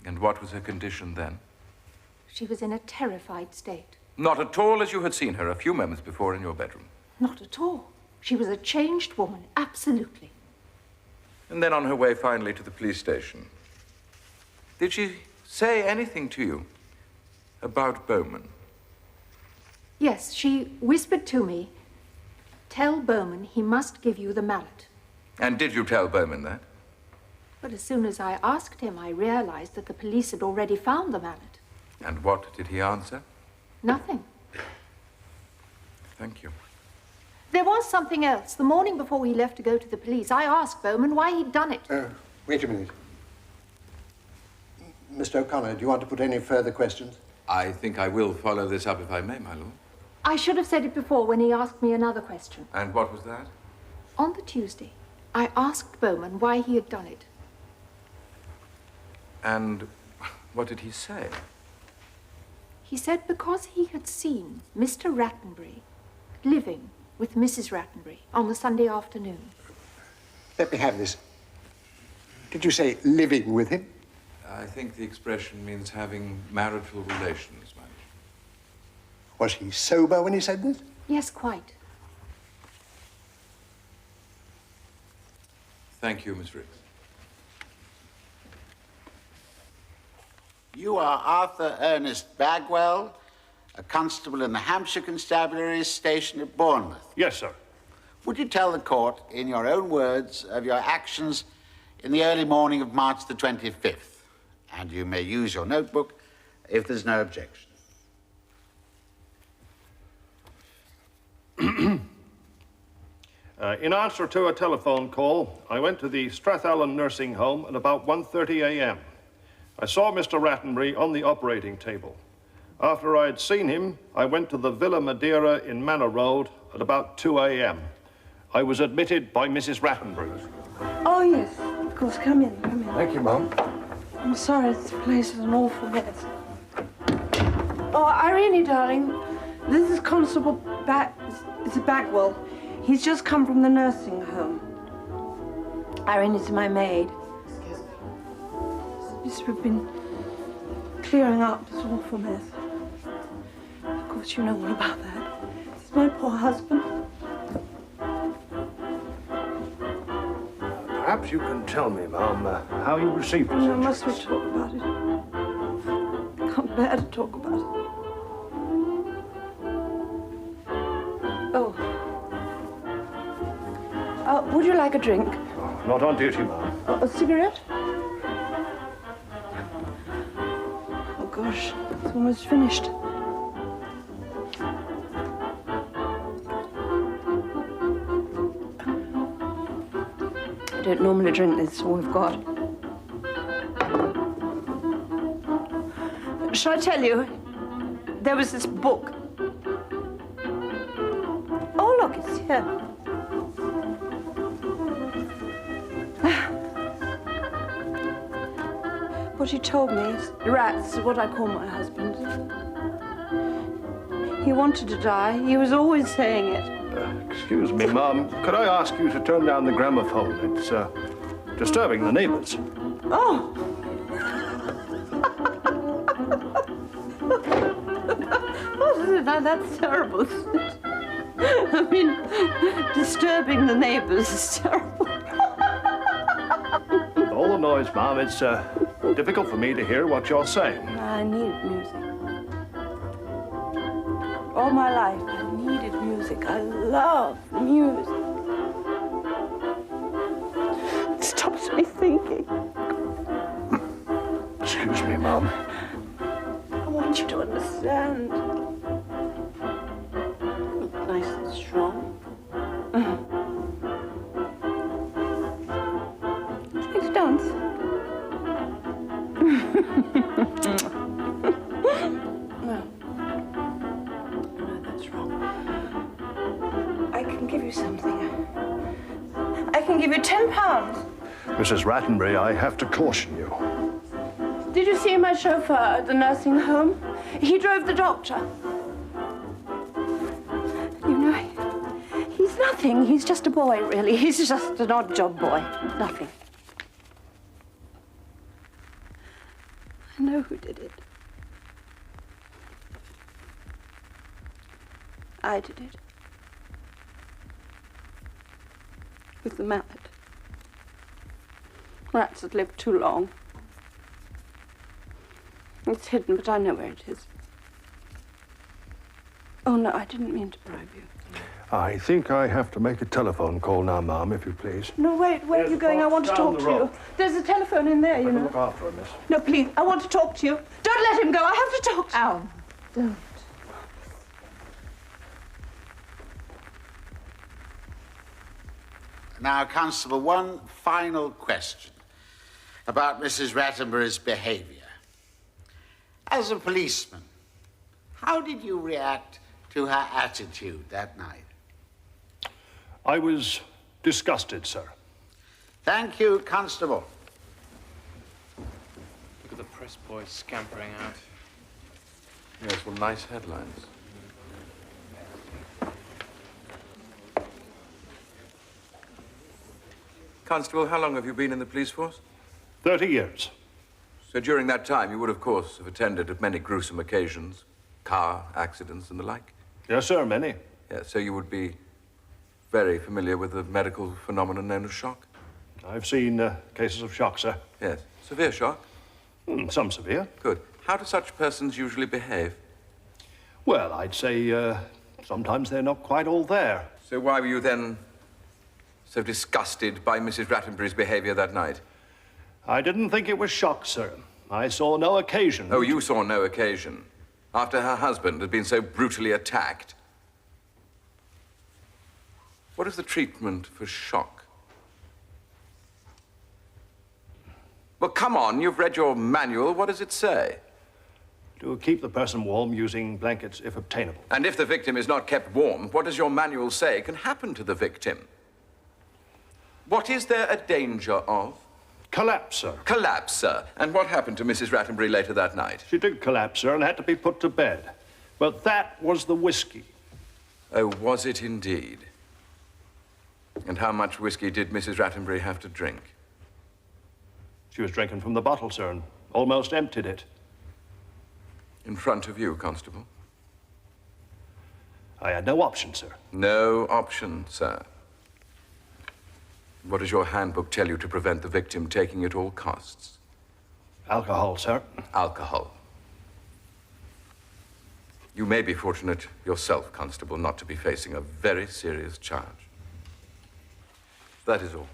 And what was her condition then? She was in a terrified state. Not at all as you had seen her a few moments before in your bedroom. Not at all. She was a changed woman, absolutely. And then on her way finally to the police station, did she say anything to you about Bowman? Yes, she whispered to me, "Tell Bowman he must give you the mallet." And did you tell Bowman that? But as soon as I asked him, I realized that the police had already found the mallet. And what did he answer? Nothing. Thank you. There was something else. The morning before he left to go to the police, I asked Bowman why he'd done it. Wait a minute. Mr. O'Connor, do you want to put any further questions? I think I will follow this up if I may, my lord. I should have said it before when he asked me another question. And what was that? On the Tuesday, I asked Bowman why he had done it. And what did he say? He said because he had seen Mr. Rattenbury living with Mrs. Rattenbury on the Sunday afternoon. Let me have this. Did you say living with him? I think the expression means having marital relations, my lord. Was he sober when he said this? Yes, quite. Thank you, Miss Riggs. You are Arthur Ernest Bagwell, a constable in the Hampshire Constabulary stationed at Bournemouth. Yes, sir. Would you tell the court, in your own words, of your actions in the early morning of March the 25th? And you may use your notebook if there's no objection. In answer to a telephone call, I went to the Strathallan nursing home at about 1:30 a.m. I saw Mr. Rattenbury on the operating table. After I'd seen him, I went to the Villa Madeira in Manor Road at about 2 a.m. I was admitted by Mrs. Rattenbury. Oh, yes, of course. Come in, come in. Thank you, Mum. I'm sorry, this place is an awful mess. Oh, Irene, darling, this is Constable it's Bagwell. He's just come from the nursing home. Irene is my maid. Yes, we've been clearing up this awful mess. Of course, you know all about that. It's my poor husband. Perhaps you can tell me, Mum, how you received this. No, must we talk about it? I can't bear to talk about it. Would you like a drink? Not on duty, ma'am. A cigarette? Oh, gosh, it's almost finished. I don't normally drink this, all we've got. Shall I tell you? There was this book. Oh, look, it's here. What he told me is rats are what I call my husband. He wanted to die. He was always saying it. Excuse me, Mum. Could I ask you to turn down the gramophone? It's disturbing the neighbors. Oh! Now, that's terrible, isn't it? I mean, disturbing the neighbors is terrible. All the noise, Mum. It's difficult for me to hear what you're saying. I need music. All my life, I've needed music. I love music. It stops me thinking. Excuse me, Mum. I want you to understand. Look nice and strong. Would you like to dance? No. No, that's wrong. I can give you something. I can give you £10. Mrs. Rattenbury, I have to caution you. Did you see my chauffeur at the nursing home? He drove the doctor. You know, he's nothing. He's just a boy, really. He's just an odd job boy. Nothing. I know who did it. I did it. With the mallet. Rats had lived too long. It's hidden, but I know where it is. Oh, no, I didn't mean to bribe you. I think I have to make a telephone call now, Mum, if you please. No, wait, where are you going? I want to talk to you. There's a telephone in there, you know. Look after her, miss. No, please, I want to talk to you. Don't let him go. I have to talk to you. Al, don't. Now, Constable, one final question about Mrs. Rattenbury's behavior. As a policeman, how did you react to her attitude that night? I was disgusted, sir. Thank you, Constable. Look at the press boys scampering out. Yes, well, nice headlines. Constable, how long have you been in the police force? 30 years. So during that time, you would, of course, have attended at many gruesome occasions, car accidents and the like? Yes, sir, many. Yes, so you would be very familiar with the medical phenomenon known as shock? I've seen cases of shock, sir. Yes. Severe shock? Some severe. Good. How do such persons usually behave? Well, I'd say sometimes they're not quite all there. So why were you then so disgusted by Mrs. Rattenbury's behavior that night? I didn't think it was shock, sir. I saw no occasion. Oh, you saw no occasion? After her husband had been so brutally attacked? What is the treatment for shock? Well, come on, you've read your manual. What does it say? To keep the person warm using blankets if obtainable. And if the victim is not kept warm, what does your manual say can happen to the victim? What is there a danger of? Collapse, sir. Collapse, sir. And what happened to Mrs. Rattenbury later that night? She did collapse, sir, and had to be put to bed. But that was the whiskey. Oh, was it indeed? And how much whiskey did Mrs. Rattenbury have to drink? She was drinking from the bottle, sir, and almost emptied it. In front of you, Constable? I had no option, sir. No option, sir. What does your handbook tell you to prevent the victim taking at all costs? Alcohol, sir. Alcohol. You may be fortunate yourself, Constable, not to be facing a very serious charge. That is all.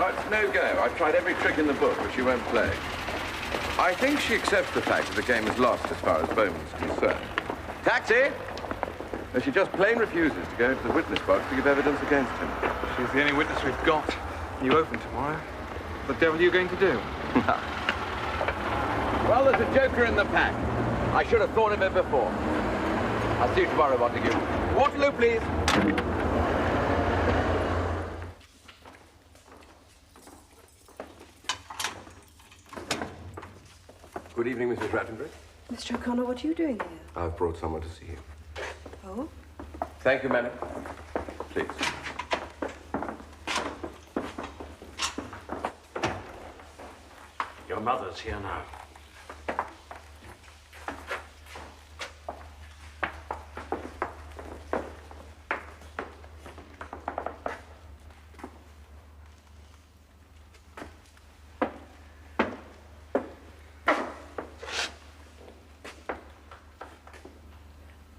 Oh, it's no go. I've tried every trick in the book, but she won't play. I think she accepts the fact that the game is lost as far as Bowman's concerned. Taxi! But she just plain refuses to go into the witness box to give evidence against him. She's the only witness we've got. You open tomorrow. What the devil are you going to do? Well, there's a joker in the pack. I should have thought of it before. I'll see you tomorrow, Montague. Waterloo, please. Good evening, Mrs. Rattenbury. Mr. O'Connor, what are you doing here? I've brought someone to see you. Oh? Thank you, madam. Please. Your mother's here now.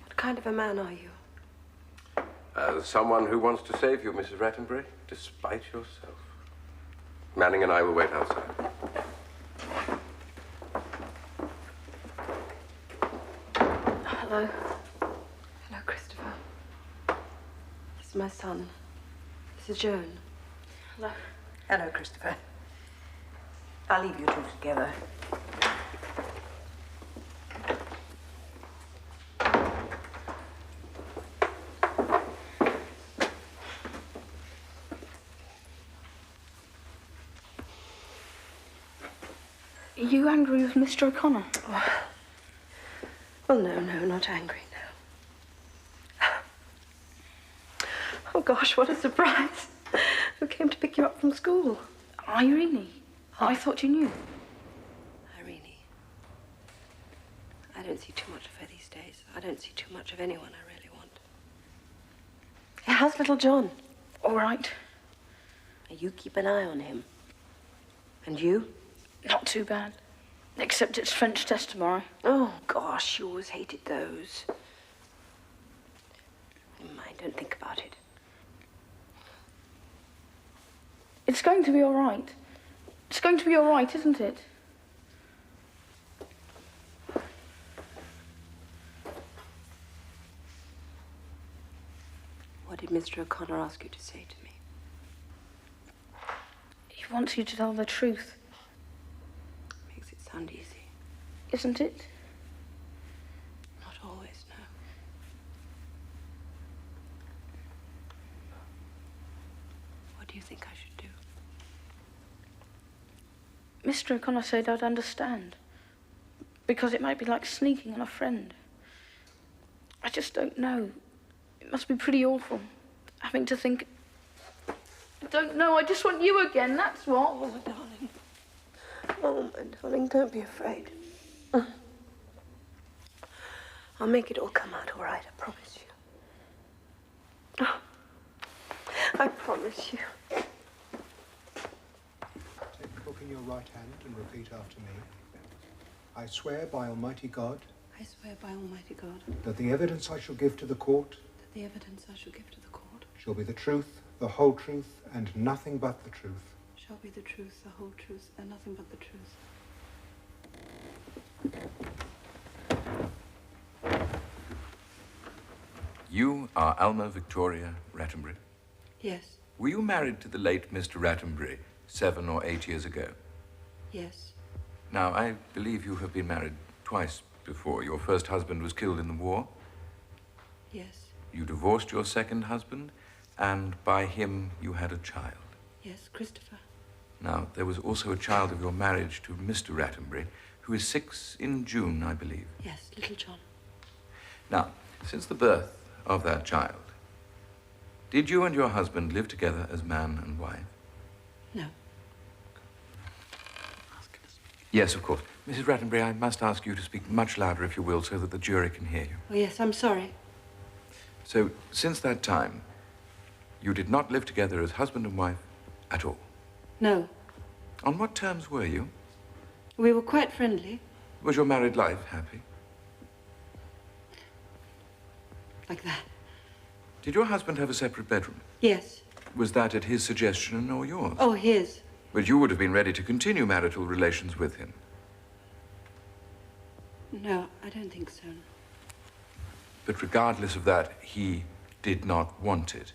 What kind of a man are you? Someone who wants to save you, Mrs. Rattenbury, despite yourself. Manning and I will wait outside. Hello. Hello, Christopher. This is my son. This is Joan. Hello. Hello, Christopher. I'll leave you two together. Are you angry with Mr. O'Connor? Well, no, not angry, no. Oh, gosh, what a surprise. Who came to pick you up from school? Irene. I thought you knew. Irene. I don't see too much of her these days. I don't see too much of anyone I really want. Hey, how's little John? All right. You keep an eye on him. And you? Not too bad. Except it's French test tomorrow. Oh, gosh, you always hated those. Never mind, don't think about it. It's going to be all right. It's going to be all right, isn't it? What did Mr. O'Connor ask you to say to me? He wants you to tell the truth. Makes it sound easy. Isn't it? Not always, no. What do you think I should do? Mr. O'Connor said I'd understand. Because it might be like sneaking on a friend. I just don't know. It must be pretty awful, having to think... I don't know, I just want you again, that's what. Oh, my darling. Oh, my darling, don't be afraid. I'll make it all come out all right, I promise you. Oh, I promise you. Take the book in your right hand and repeat after me. I swear by Almighty God. I swear by Almighty God. That the evidence I shall give to the court. That the evidence I shall give to the court. Shall be the truth, the whole truth, and nothing but the truth. Shall be the truth, the whole truth, and nothing but the truth. You are Alma Victoria Rattenbury? Yes. Were you married to the late Mr. Rattenbury 7 or 8 years ago? Yes. Now, I believe you have been married twice before. Your first husband was killed in the war. Yes. You divorced your second husband, and by him you had a child. Yes, Christopher. Now, there was also a child of your marriage to Mr. Rattenbury, who is 6 in June, I believe. Yes, little John. Now, since the birth of that child, did you and your husband live together as man and wife? No. Yes, of course. Mrs. Rattenbury, I must ask you to speak much louder, if you will, so that the jury can hear you. Oh, yes, I'm sorry. So, since that time, you did not live together as husband and wife at all? No. On what terms were you? We were quite friendly. Was your married life happy? Like that. Did your husband have a separate bedroom? Yes. Was that at his suggestion or yours? Oh, his. But you would have been ready to continue marital relations with him. No, I don't think so. But regardless of that, he did not want it.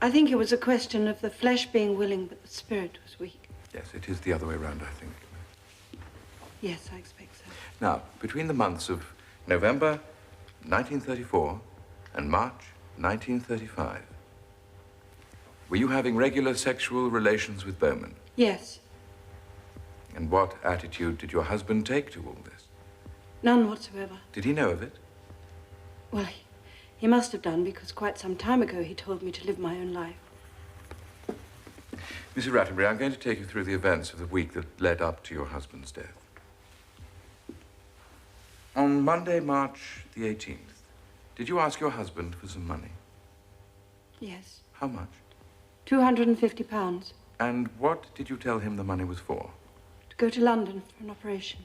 I think it was a question of the flesh being willing, but the spirit was weak. Yes, it is the other way around, I think. Yes, I expect so. Now, between the months of November 1934 and March 1935, were you having regular sexual relations with Bowman? Yes. And what attitude did your husband take to all this? None whatsoever. Did he know of it? Well, he must have done, because quite some time ago he told me to live my own life. Mrs. Rattenbury, I'm going to take you through the events of the week that led up to your husband's death. On Monday, March the 18th, did you ask your husband for some money? Yes. How much? £250. And what did you tell him the money was for? To go to London for an operation.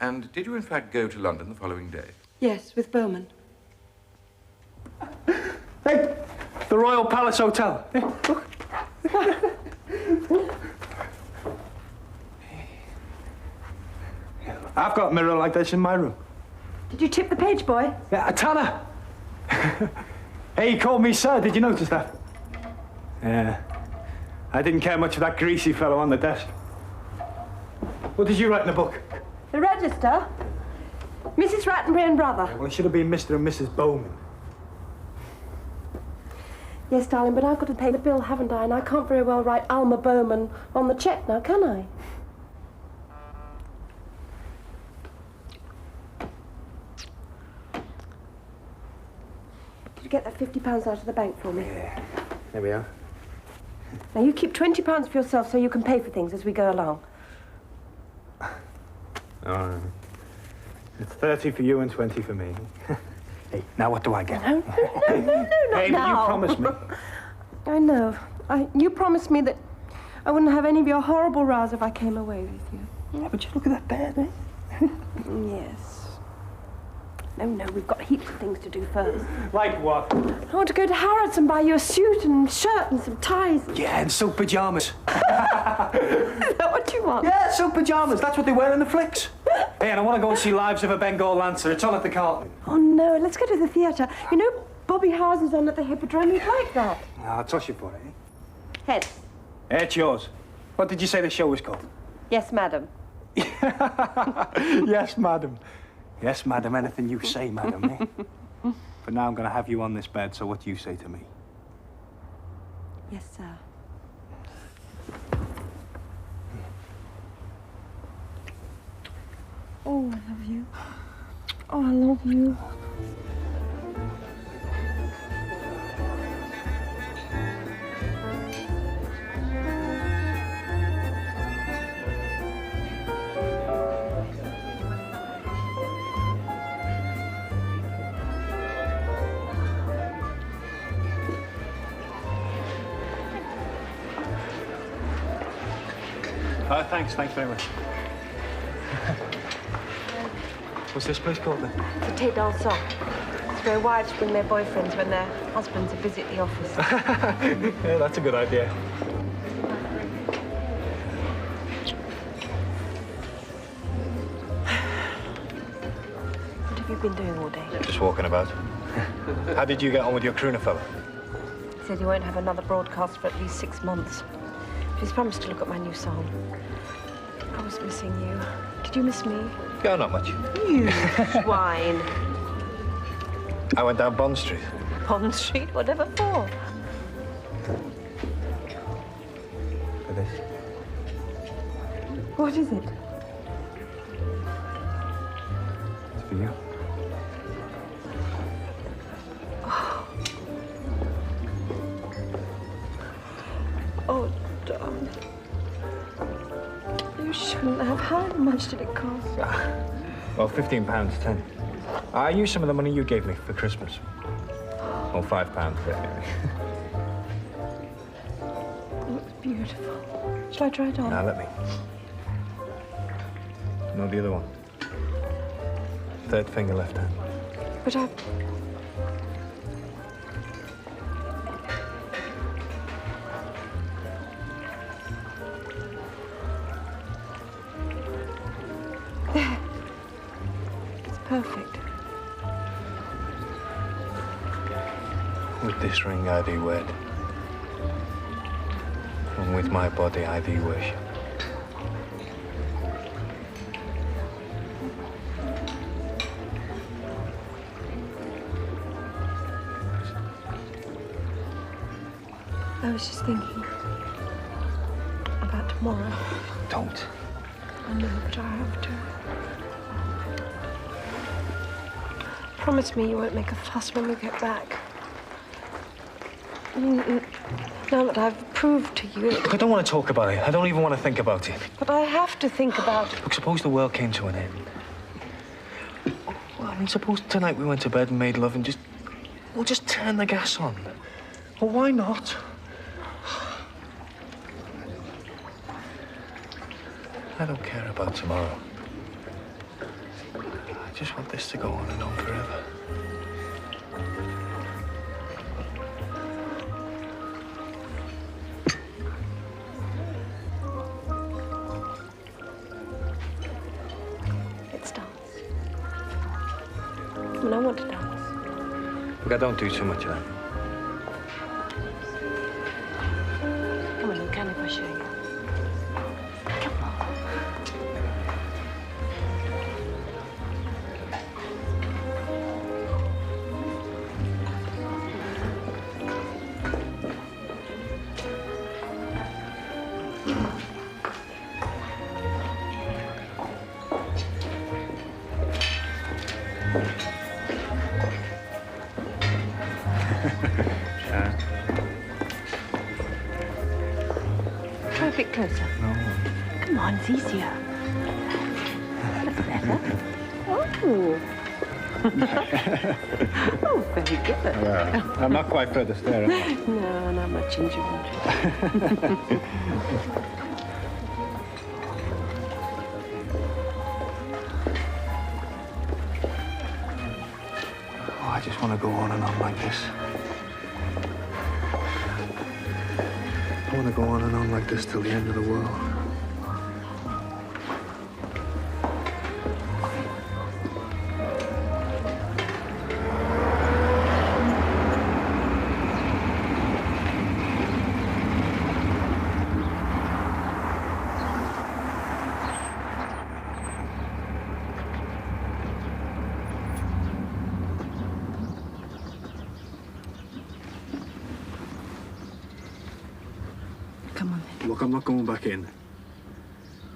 And did you in fact go to London the following day? Yes, with Bowman. Hey, the Royal Palace Hotel. Hey, look. I've got a mirror like this in my room. Did you tip the page boy? Yeah, Tanner. Hey, he called me sir. Did you notice that? Yeah. I didn't care much for that greasy fellow on the desk. What did you write in the book? The register. Mrs. Rattenbury and brother. Well, it should have been Mr. and Mrs. Bowman. Yes, darling, but I've got to pay the bill, haven't I? And I can't very well write Alma Bowman on the cheque now, can I? Did you get that £50 out of the bank for me? Yeah. There we are. Now, you keep £20 for yourself so you can pay for things as we go along. It's 30 for you and 20 for me. Hey, now what do I get? No, not hey, now. You promised me. I know. You promised me that I wouldn't have any of your horrible rows if I came away with you. Yeah, but you look at that bed, eh? Yes. No, we've got heaps of things to do first. Like what? I want to go to Harrods and buy you a suit and shirt and some ties. Yeah, and silk pajamas. Is that what you want? Yeah, silk pajamas. That's what they wear in the flicks. Hey, and I want to go and see Lives of a Bengal Lancer. It's on at the Carlton. Oh, no, let's go to the theatre. You know, Bobby Housen's on at the Hippodrome. You'd like that. I'll toss you for it, eh? Head. It's yours. What did you say the show was called? Yes, madam. Yes, madam. Yes, madam, anything you say, madam, eh? But now I'm going to have you on this bed, so what do you say to me? Yes, sir. Oh, I love you. Oh, I love you. Thanks very much. What's this place called then? It's a Thé dansant. It's where wives bring their boyfriends when their husbands visit the office. Yeah, that's a good idea. What have you been doing all day? Just walking about. How did you get on with your crooner fella? He said he won't have another broadcast for at least 6 months. But he's promised to look at my new song. I was missing you. Did you miss me? Yeah, not much. You swine. I went down Bond Street. Bond Street? Whatever for? For this. What is it? It's for you. Oh, darling. You shouldn't have. How much did it cost? Well, £15, 10. I used some of the money you gave me for Christmas. Or £5. It looks beautiful. Shall I try it on? Now, let me. No, the other one. Third finger left hand. But perfect. With this ring I thee wed, and with my body I thee worship. I was just thinking about tomorrow. Don't. I know, but I have to. Promise me you won't make a fuss when we get back. Now that I've proved to you... Look, I don't want to talk about it. I don't even want to think about it. But I have to think about it. Look, suppose the world came to an end. Well, I mean, suppose tonight we went to bed and made love and we'll just turn the gas on. Well, why not? I don't care about tomorrow. I just want this to go on and on forever. Let's dance. I mean, I want to dance. Look, I don't do too much of that. Come on, you can if I show you. Try a bit closer. No. Come on, it's easier. That's better. Oh. Oh, very good. Yeah, I'm not quite Fred Astaire, am I? No, not much ginger. Oh, I just want to go on and on like this. I want to go on and on like this till the end of the world. Come on, then. Look, I'm not going back in.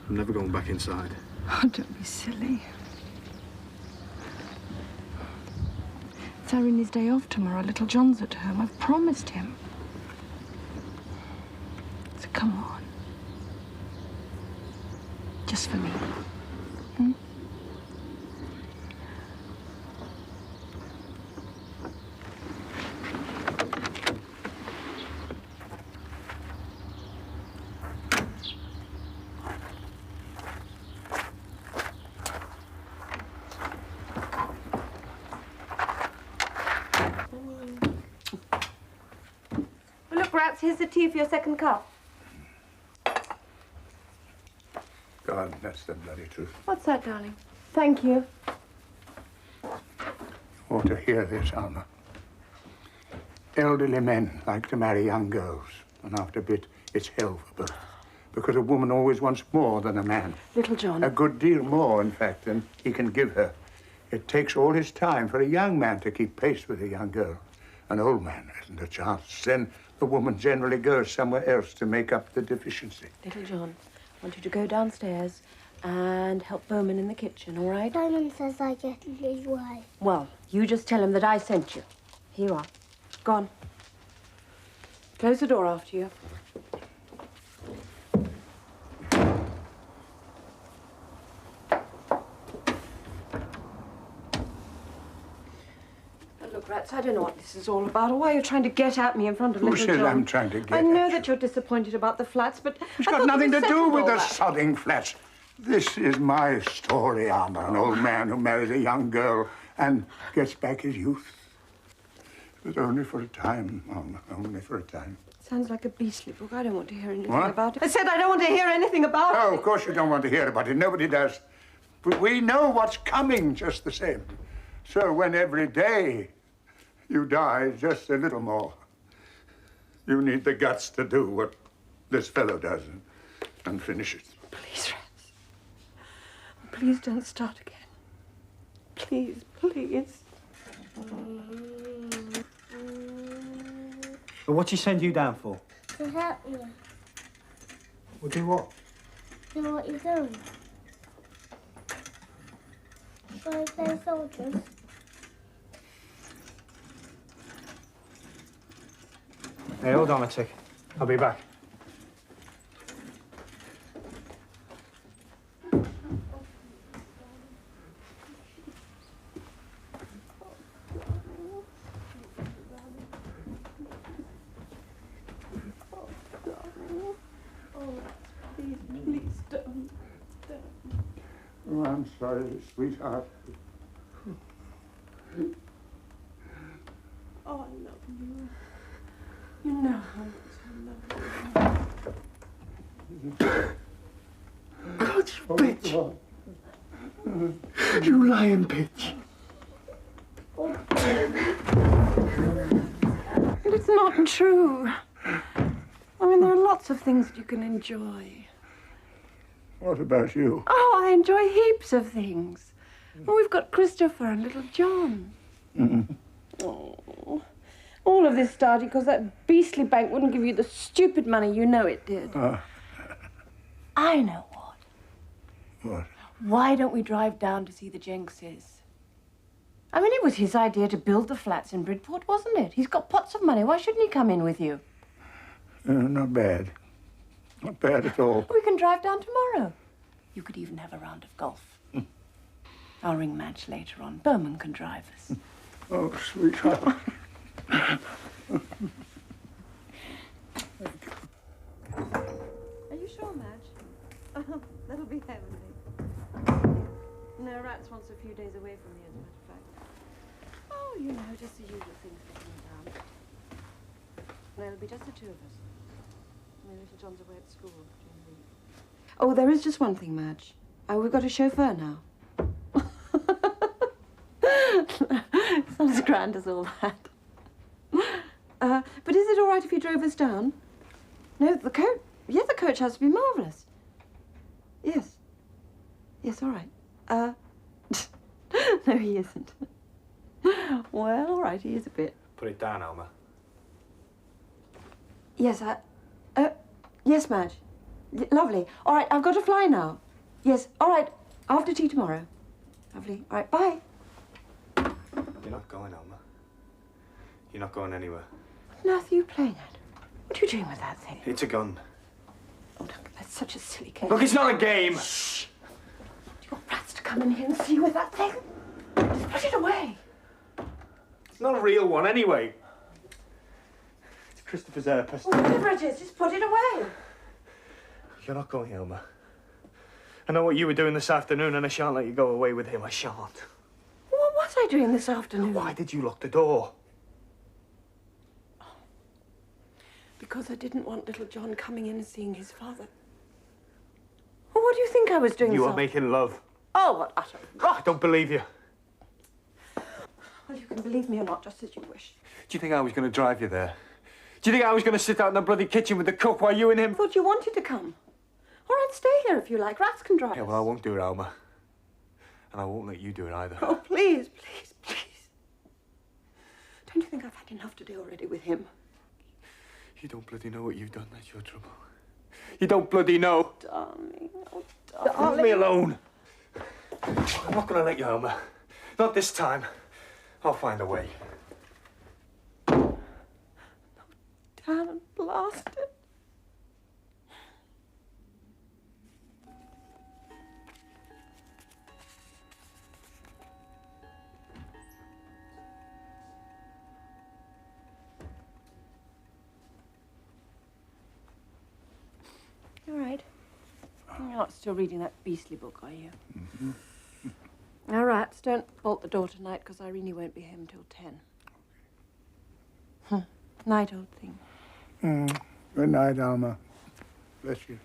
I'm never going back inside. Oh, don't be silly. It's Irene's day off tomorrow. Little John's at home. I've promised him. So come on. Just for me. Hmm? Well, look, Rats, here's the tea for your second cup. God, that's the bloody truth. What's that, darling? Thank you. You ought to hear this, Alma. Elderly men like to marry young girls, and after a bit, it's hell for both. Because a woman always wants more than a man. Little John. A good deal more, in fact, than he can give her. It takes all his time for a young man to keep pace with a young girl. An old man hasn't a chance. Then the woman generally goes somewhere else to make up the deficiency. Little John, I want you to go downstairs and help Bowman in the kitchen, all right? Simon says I get his way. Well, you just tell him that I sent you. Here you are. Go on. Close the door after you. Look, Rats, I don't know what this is all about or why you're trying to get at me in front of Who Little says John. I'm trying to get I at know that you're disappointed about the flats, but It's I got thought nothing we to do settled with all the that. sodding flats. This is my story, Alma. An old man who marries a young girl and gets back his youth. But only for a time, Alma, only for a time. Sounds like a beastly book. I don't want to hear anything What? about it. I said I don't want to hear anything about it. Oh, of course you don't want to hear about it. Nobody does. But we know what's coming just the same. So when every day you die just a little more, you need the guts to do what this fellow does and finish it. Please, Rex. Please don't start again. Please, please. But what'd she send you down for? To help you. Well, do what? Do what you're doing. Shall I play soldiers? Hey, hold on a tick. I'll be back. Oh, I'm sorry, sweetheart. Oh, I love you. You know how much I love you. God, you bitch. You lying bitch. And it's not true. I mean, there are lots of things that you can enjoy. What about you? Oh, I enjoy heaps of things. Well, we've got Christopher and little John. Oh. All of this started because that beastly bank wouldn't give you the stupid money. You know it did. I know what. What? Why don't we drive down to see the Jenkses? I mean, it was his idea to build the flats in Bridport, wasn't it? He's got pots of money. Why shouldn't he come in with you? Not bad. Not bad at all. We can drive down tomorrow. You could even have a round of golf. I'll ring Madge later on. Berman can drive us. Oh, sweetheart. Are you sure, Madge? That'll be heavenly. No, Rats wants a few days away from you, as a matter of fact. Oh, you know, just the usual things getting down. No, it'll be just the two of us. I mean, little John's away at school during the week. Oh, there is just one thing, Madge. We've got a chauffeur now. It's not as grand as all that. But is it all right if you drove us down? No, the coach... Yeah, the coach has to be marvellous. Yes. Yes, all right. No, he isn't. Well, all right, he is a bit. Put it down, Alma. Yes, yes, Madge. Lovely. All right, I've got to fly now. Yes, all right. After tea tomorrow. Lovely. All right, bye. You're not going, Alma. You're not going anywhere. What on earth are you playing at? What are you doing with that thing? It's a gun. Oh, look, that's such a silly game. Look, it's not a game. Shh. Do you want Rats to come in here and see you with that thing? Just put it away. It's not a real one, anyway. It's Christopher's air pistol. Whatever it is, just put it away. You're not going, Alma. I know what you were doing this afternoon, and I shan't let you go away with him. I shan't. What was I doing this afternoon? Why did you lock the door? Because I didn't want little John coming in and seeing his father. Well, what do you think I was doing? You were making love. Oh, what utter rot! I don't believe you. Well, you can believe me or not, just as you wish. Do you think I was going to drive you there? Do you think I was going to sit out in the bloody kitchen with the cook while you and him... I thought you wanted to come. All right, stay here if you like. Rats can drive. Yeah, well, I won't do it, Alma. And I won't let you do it either. Oh, please, please, please. Don't you think I've had enough to do already with him? You don't bloody know what you've done. That's your trouble. You don't bloody know. Darling, oh, darling. Leave me alone. I'm not going to let you, Alma. Not this time. I'll find a way. Damn blasted. All right. You're not still reading that beastly book, are you? Mm-hmm. All right, don't bolt the door tonight, because Irene won't be home till 10. Night, old thing. Good night, Alma. Bless you.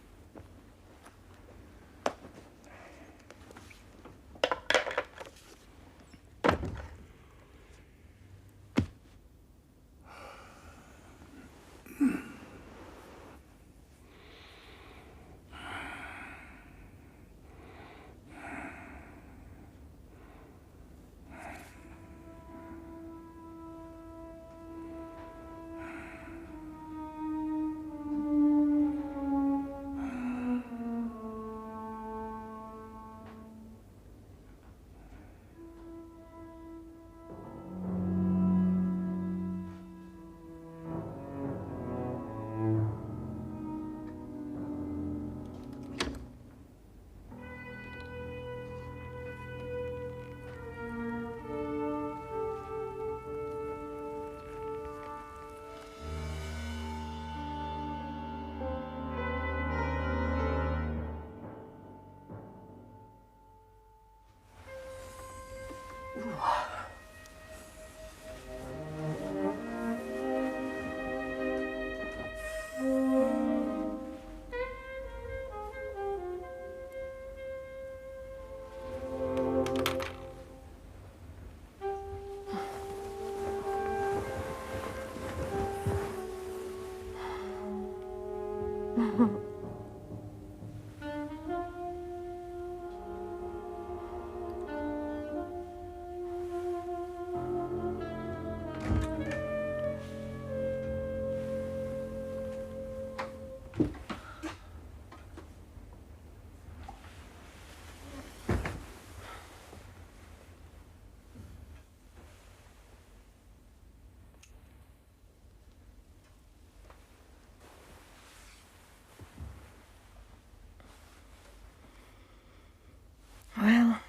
Well,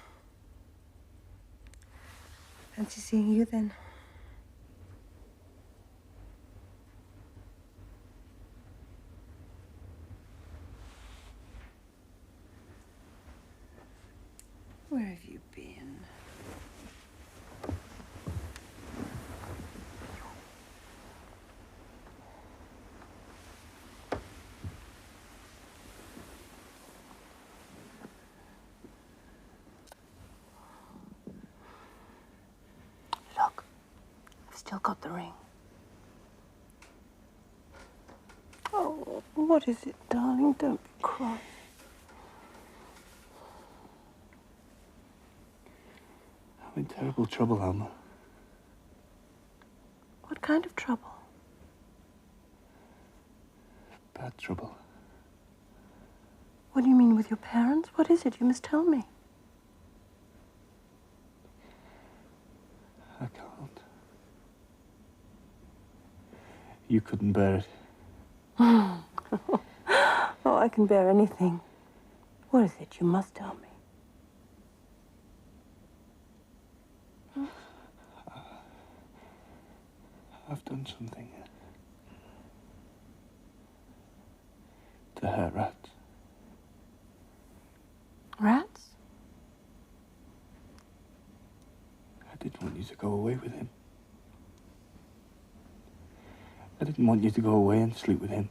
fancy seeing you then. Where have you been? Look, I've still got the ring. Oh, what is it, darling? Don't be cross. I'm in terrible trouble, Alma. What kind of trouble? Bad trouble. What do you mean, with your parents? What is it? You must tell me. I can't. You couldn't bear it. Oh, I can bear anything. What is it? You must tell me. I've done something to hurt rats. Rats? I didn't want you to go away with him. I didn't want you to go away and sleep with him.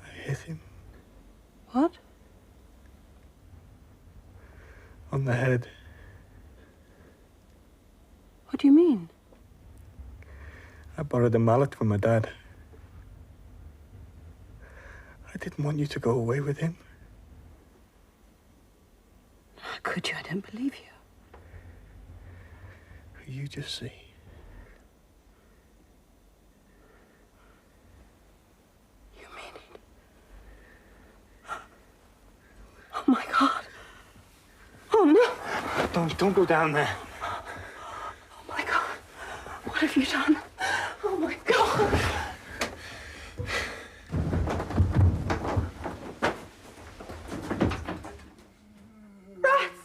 I hit him. What? On the head. What do you mean? I borrowed a mallet from my dad. I didn't want you to go away with him. How could you? I don't believe you. You just see. You mean it? Oh, my God. Oh, no. Don't go down there. Oh, my God. What have you done? Oh, my God. Rats!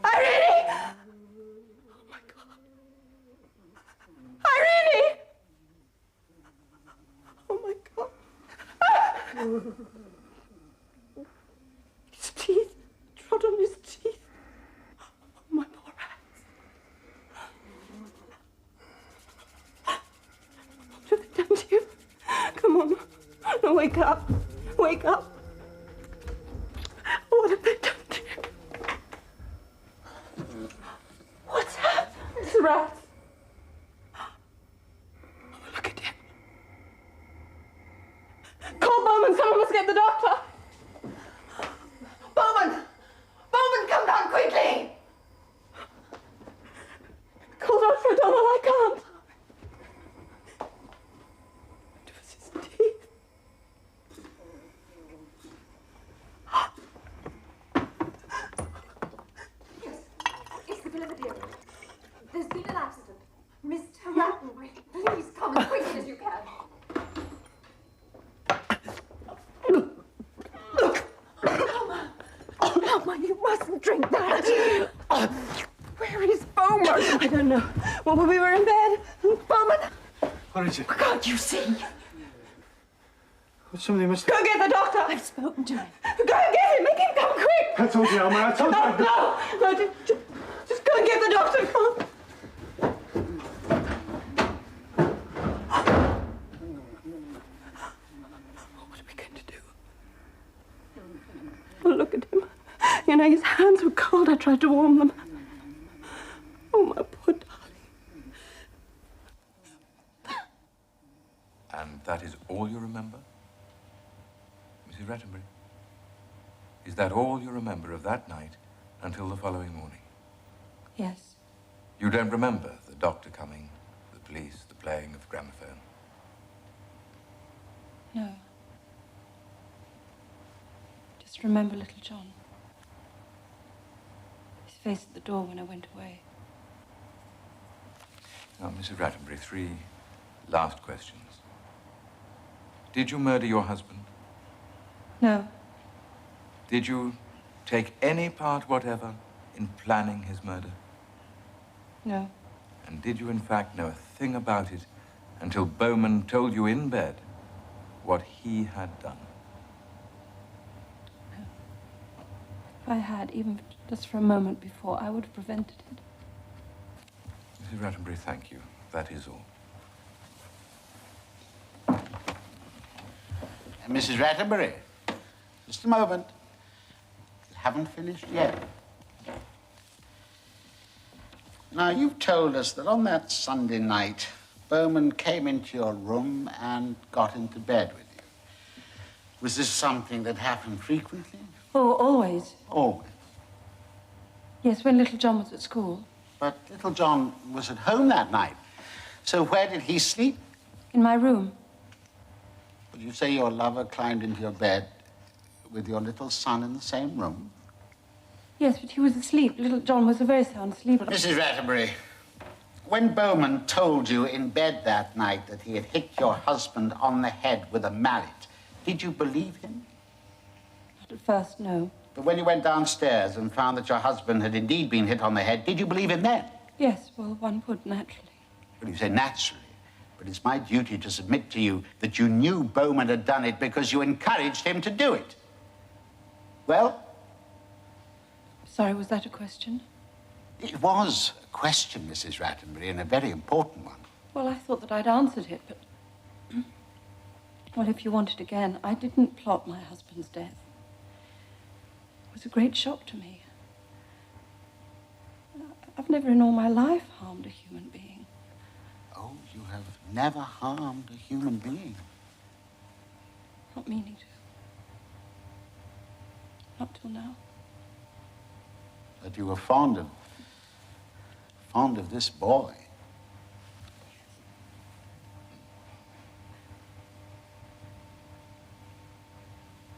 Irene! Oh, my God. Irene! Oh, my God. His teeth. Trod on his teeth. Oh, my poor rats. What have they done to you? Come on. No, wake up. Wake up. What have they done to you? What's happened? It's rats. Oh, look at him. Call Bowman. Someone must get the doctor. Bowman! Bowman, come down quickly! Call Dr. O'Donnell, I can't. It was his teeth. Yes, it's the Belvedere. There's been an accident. Mr. Rattenbury, please come as quickly as you can. Bowman, you mustn't drink that. Where is Bowman? I don't know. Well, when we were in bed, Bowman. What is it? Can't you see? Somebody must Go get the doctor. I've spoken to him. Go get him. Make him come quick. I told you, Alma. I told you. No, just go and get the doctor. Come on. What are we going to do? Oh, look at him. You when his hands were cold, I tried to warm them. Oh, my poor darling. And that is all you remember? Mrs. Rattenbury? Is that all you remember of that night until the following morning? Yes. You don't remember the doctor coming, the police, the playing of gramophone? No. Just remember little John. His face at the door when I went away. Now, Mrs. Rattenbury, 3 last questions. Did you murder your husband? No. Did you take any part whatever in planning his murder? No. And did you, in fact, know a thing about it until Bowman told you in bed what he had done? No. If I had, even just for a moment before, I would have prevented it. Mrs. Rattenbury, thank you. That is all. Mrs. Rattenbury, just a moment. You haven't finished yet. Now, you've told us that on that Sunday night, Bowman came into your room and got into bed with you. Was this something that happened frequently? Oh, always. Always. Yes, when little John was at school. But little John was at home that night. So where did he sleep? In my room. Would you say your lover climbed into your bed with your little son in the same room? Yes, but he was asleep. Little John was a very sound sleeper. Mrs. Rattenbury, when Bowman told you in bed that night that he had hit your husband on the head with a mallet, did you believe him? Not at first, no. But when you went downstairs and found that your husband had indeed been hit on the head, did you believe him then? Yes, well, one would, naturally. Well, you say naturally, but it's my duty to submit to you that you knew Bowman had done it because you encouraged him to do it. Well? Sorry, was that a question? It was a question, Mrs. Rattenbury, and a very important one. Well, I thought that I'd answered it, but... Well, if you want it again, I didn't plot my husband's death. It was a great shock to me. I've never in all my life harmed a human being. Oh, you have never harmed a human being? Not meaning to. Not till now. But you were fond of this boy.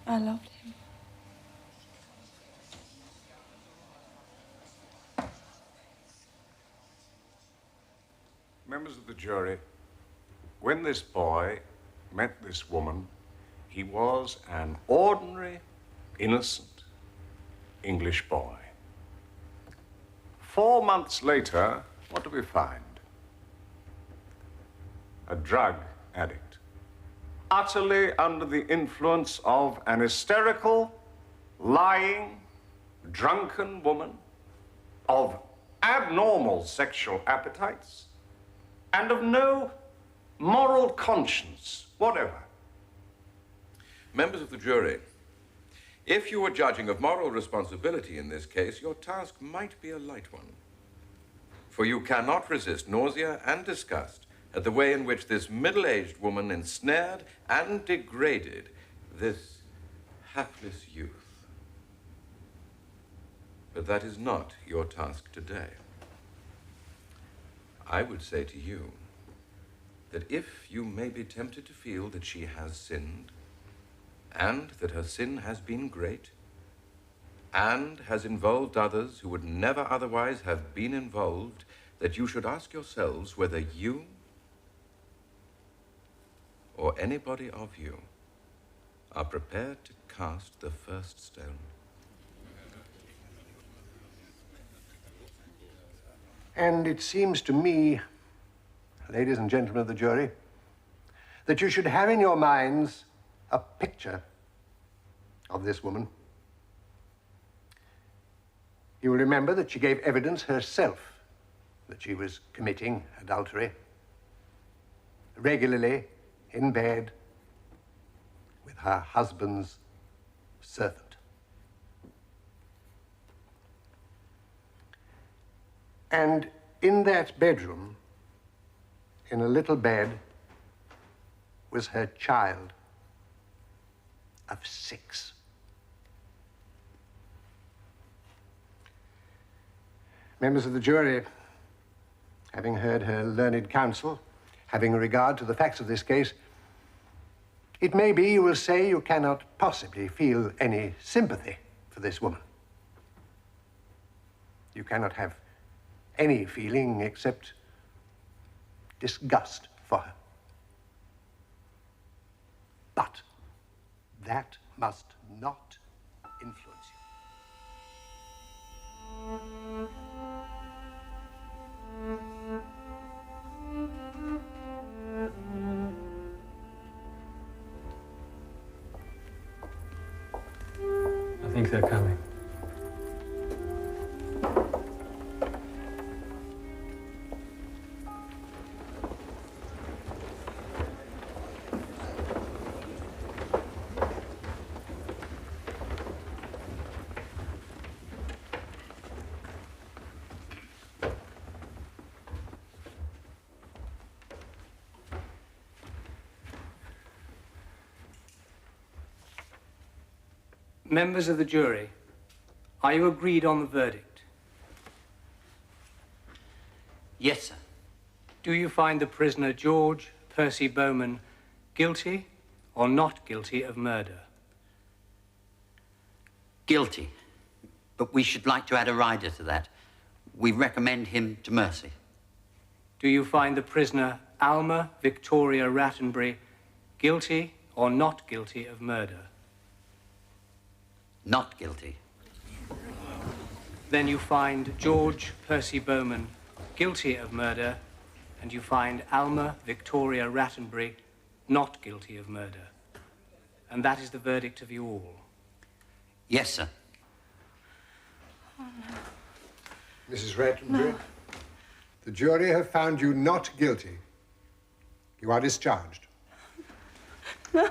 I loved him. Members of the jury, when this boy met this woman, he was an ordinary, innocent English boy. 4 months later, what do we find? A drug addict, utterly under the influence of an hysterical, lying, drunken woman of abnormal sexual appetites and of no moral conscience whatever. Members of the jury, if you were judging of moral responsibility in this case, your task might be a light one. For you cannot resist nausea and disgust at the way in which this middle-aged woman ensnared and degraded this hapless youth. But that is not your task today. I would say to you that if you may be tempted to feel that she has sinned, and that her sin has been great, and has involved others who would never otherwise have been involved, that you should ask yourselves whether you or anybody of you are prepared to cast the first stone. And it seems to me, ladies and gentlemen of the jury, that you should have in your minds a picture of this woman. You will remember that she gave evidence herself that she was committing adultery, regularly in bed with her husband's servant. And in that bedroom, in a little bed, was her child of 6. Members of the jury, having heard her learned counsel, having regard to the facts of this case, it may be you will say you cannot possibly feel any sympathy for this woman. You cannot have any feeling except disgust for her. But that must not influence you. I think they're coming. Members of the jury, are you agreed on the verdict? Yes, sir. Do you find the prisoner George Percy Bowman guilty or not guilty of murder? Guilty. But we should like to add a rider to that. We recommend him to mercy. Do you find the prisoner Alma Victoria Rattenbury guilty or not guilty of murder? Not guilty. Then you find George Percy Bowman guilty of murder, and you find Alma Victoria Rattenbury not guilty of murder. And that is the verdict of you all. Yes, sir. Oh, no. Mrs. Rattenbury, No. the jury have found you not guilty. You are discharged. No.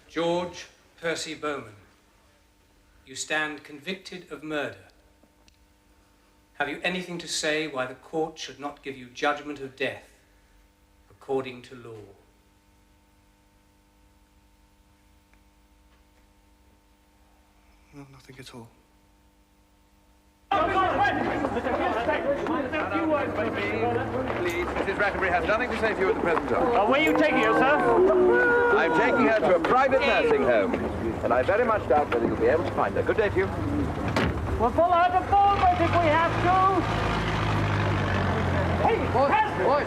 George Percy Bowman, you stand convicted of murder. Have you anything to say why the court should not give you judgment of death according to law? No, nothing at all. Please, Mrs. Rattenbury has nothing to say to you at the present time. Where are you taking her, sir? I'm taking her to a private nursing home, and I very much doubt whether you'll be able to find her. Good day to you. We'll follow her to Bournemouth if we have to. Hey, Caswell!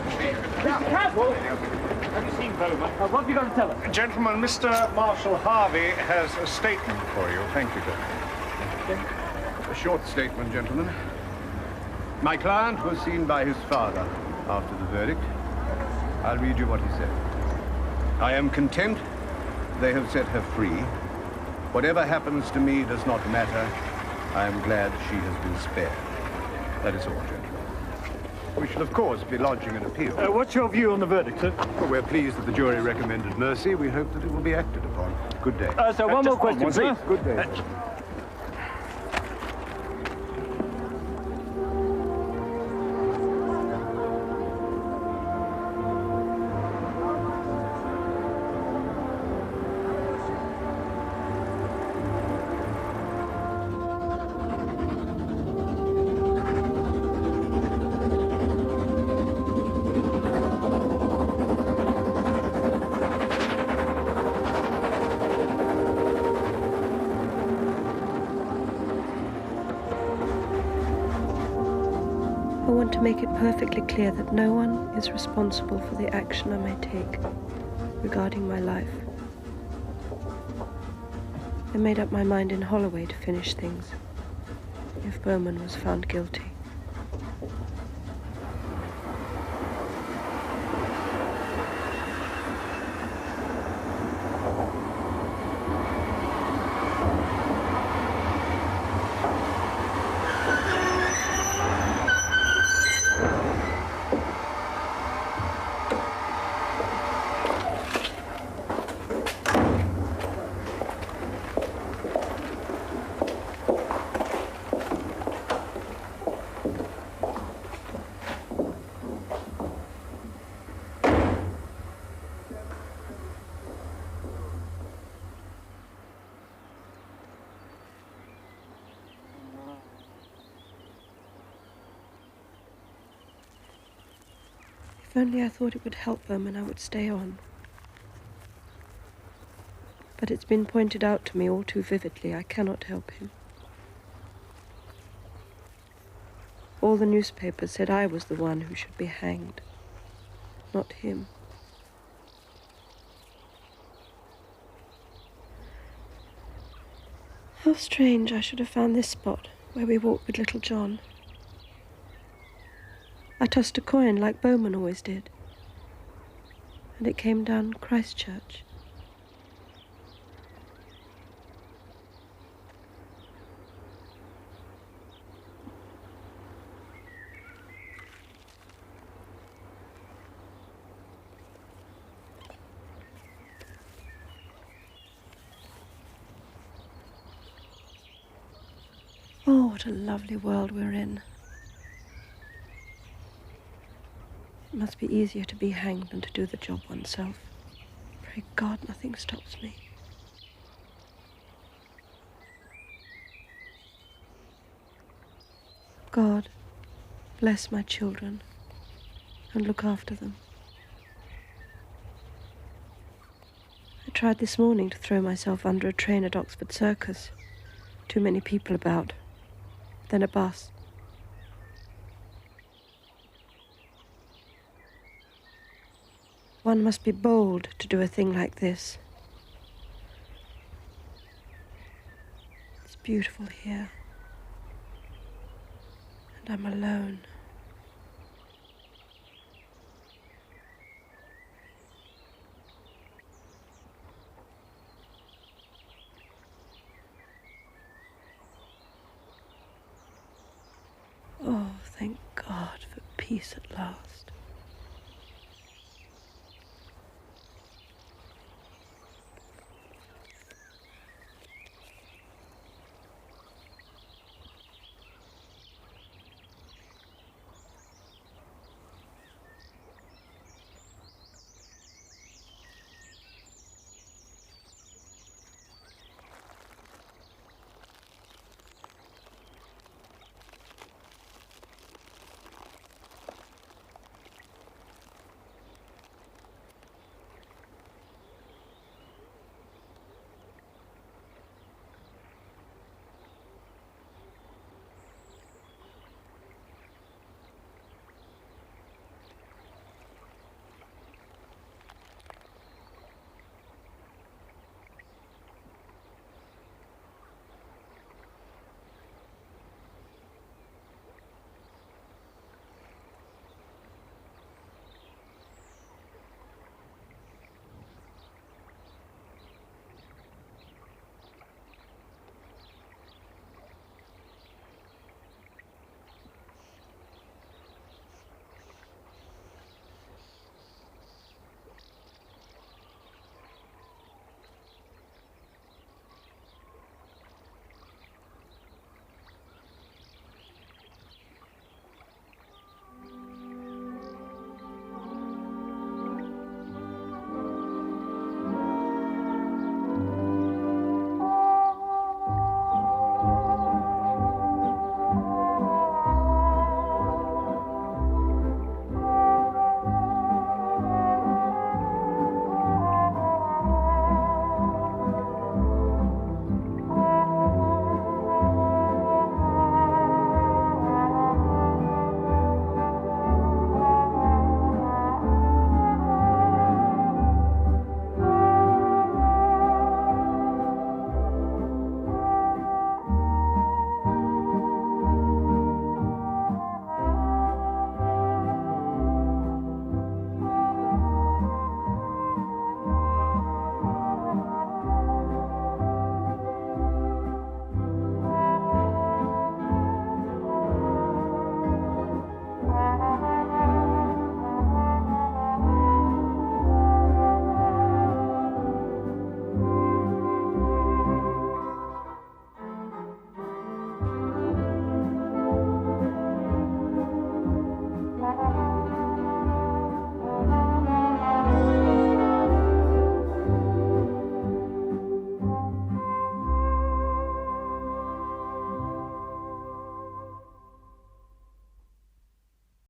Mr. Caswell! Have you seen Bowman? What have you got to tell us? Gentlemen, Mr. Marshal Harvey has a statement for you. Thank you, Judge. A short statement, gentlemen. My client was seen by his father after the verdict. I'll read you what he said. I am content they have set her free. Whatever happens to me does not matter. I am glad she has been spared. That is all, gentlemen. We shall, of course, be lodging an appeal. What's your view on the verdict, sir? Well, we're pleased that the jury recommended mercy. We hope that it will be acted upon. Good day. So one more question, sir. Good day. I want to make it perfectly clear that no one is responsible for the action I may take regarding my life. I made up my mind in Holloway to finish things if Bowman was found guilty. If only I thought it would help them and I would stay on. But it's been pointed out to me all too vividly I cannot help him. All the newspapers said I was the one who should be hanged, not him. How strange I should have found this spot where we walked with little John. I tossed a coin like Bowman always did, and it came down Christchurch. Oh, what a lovely world we're in. It must be easier to be hanged than to do the job oneself. Pray God nothing stops me. God, bless my children and look after them. I tried this morning to throw myself under a train at Oxford Circus. Too many people about. Then a bus. One must be bold to do a thing like this. It's beautiful here. And I'm alone. Oh, thank God for peace at last.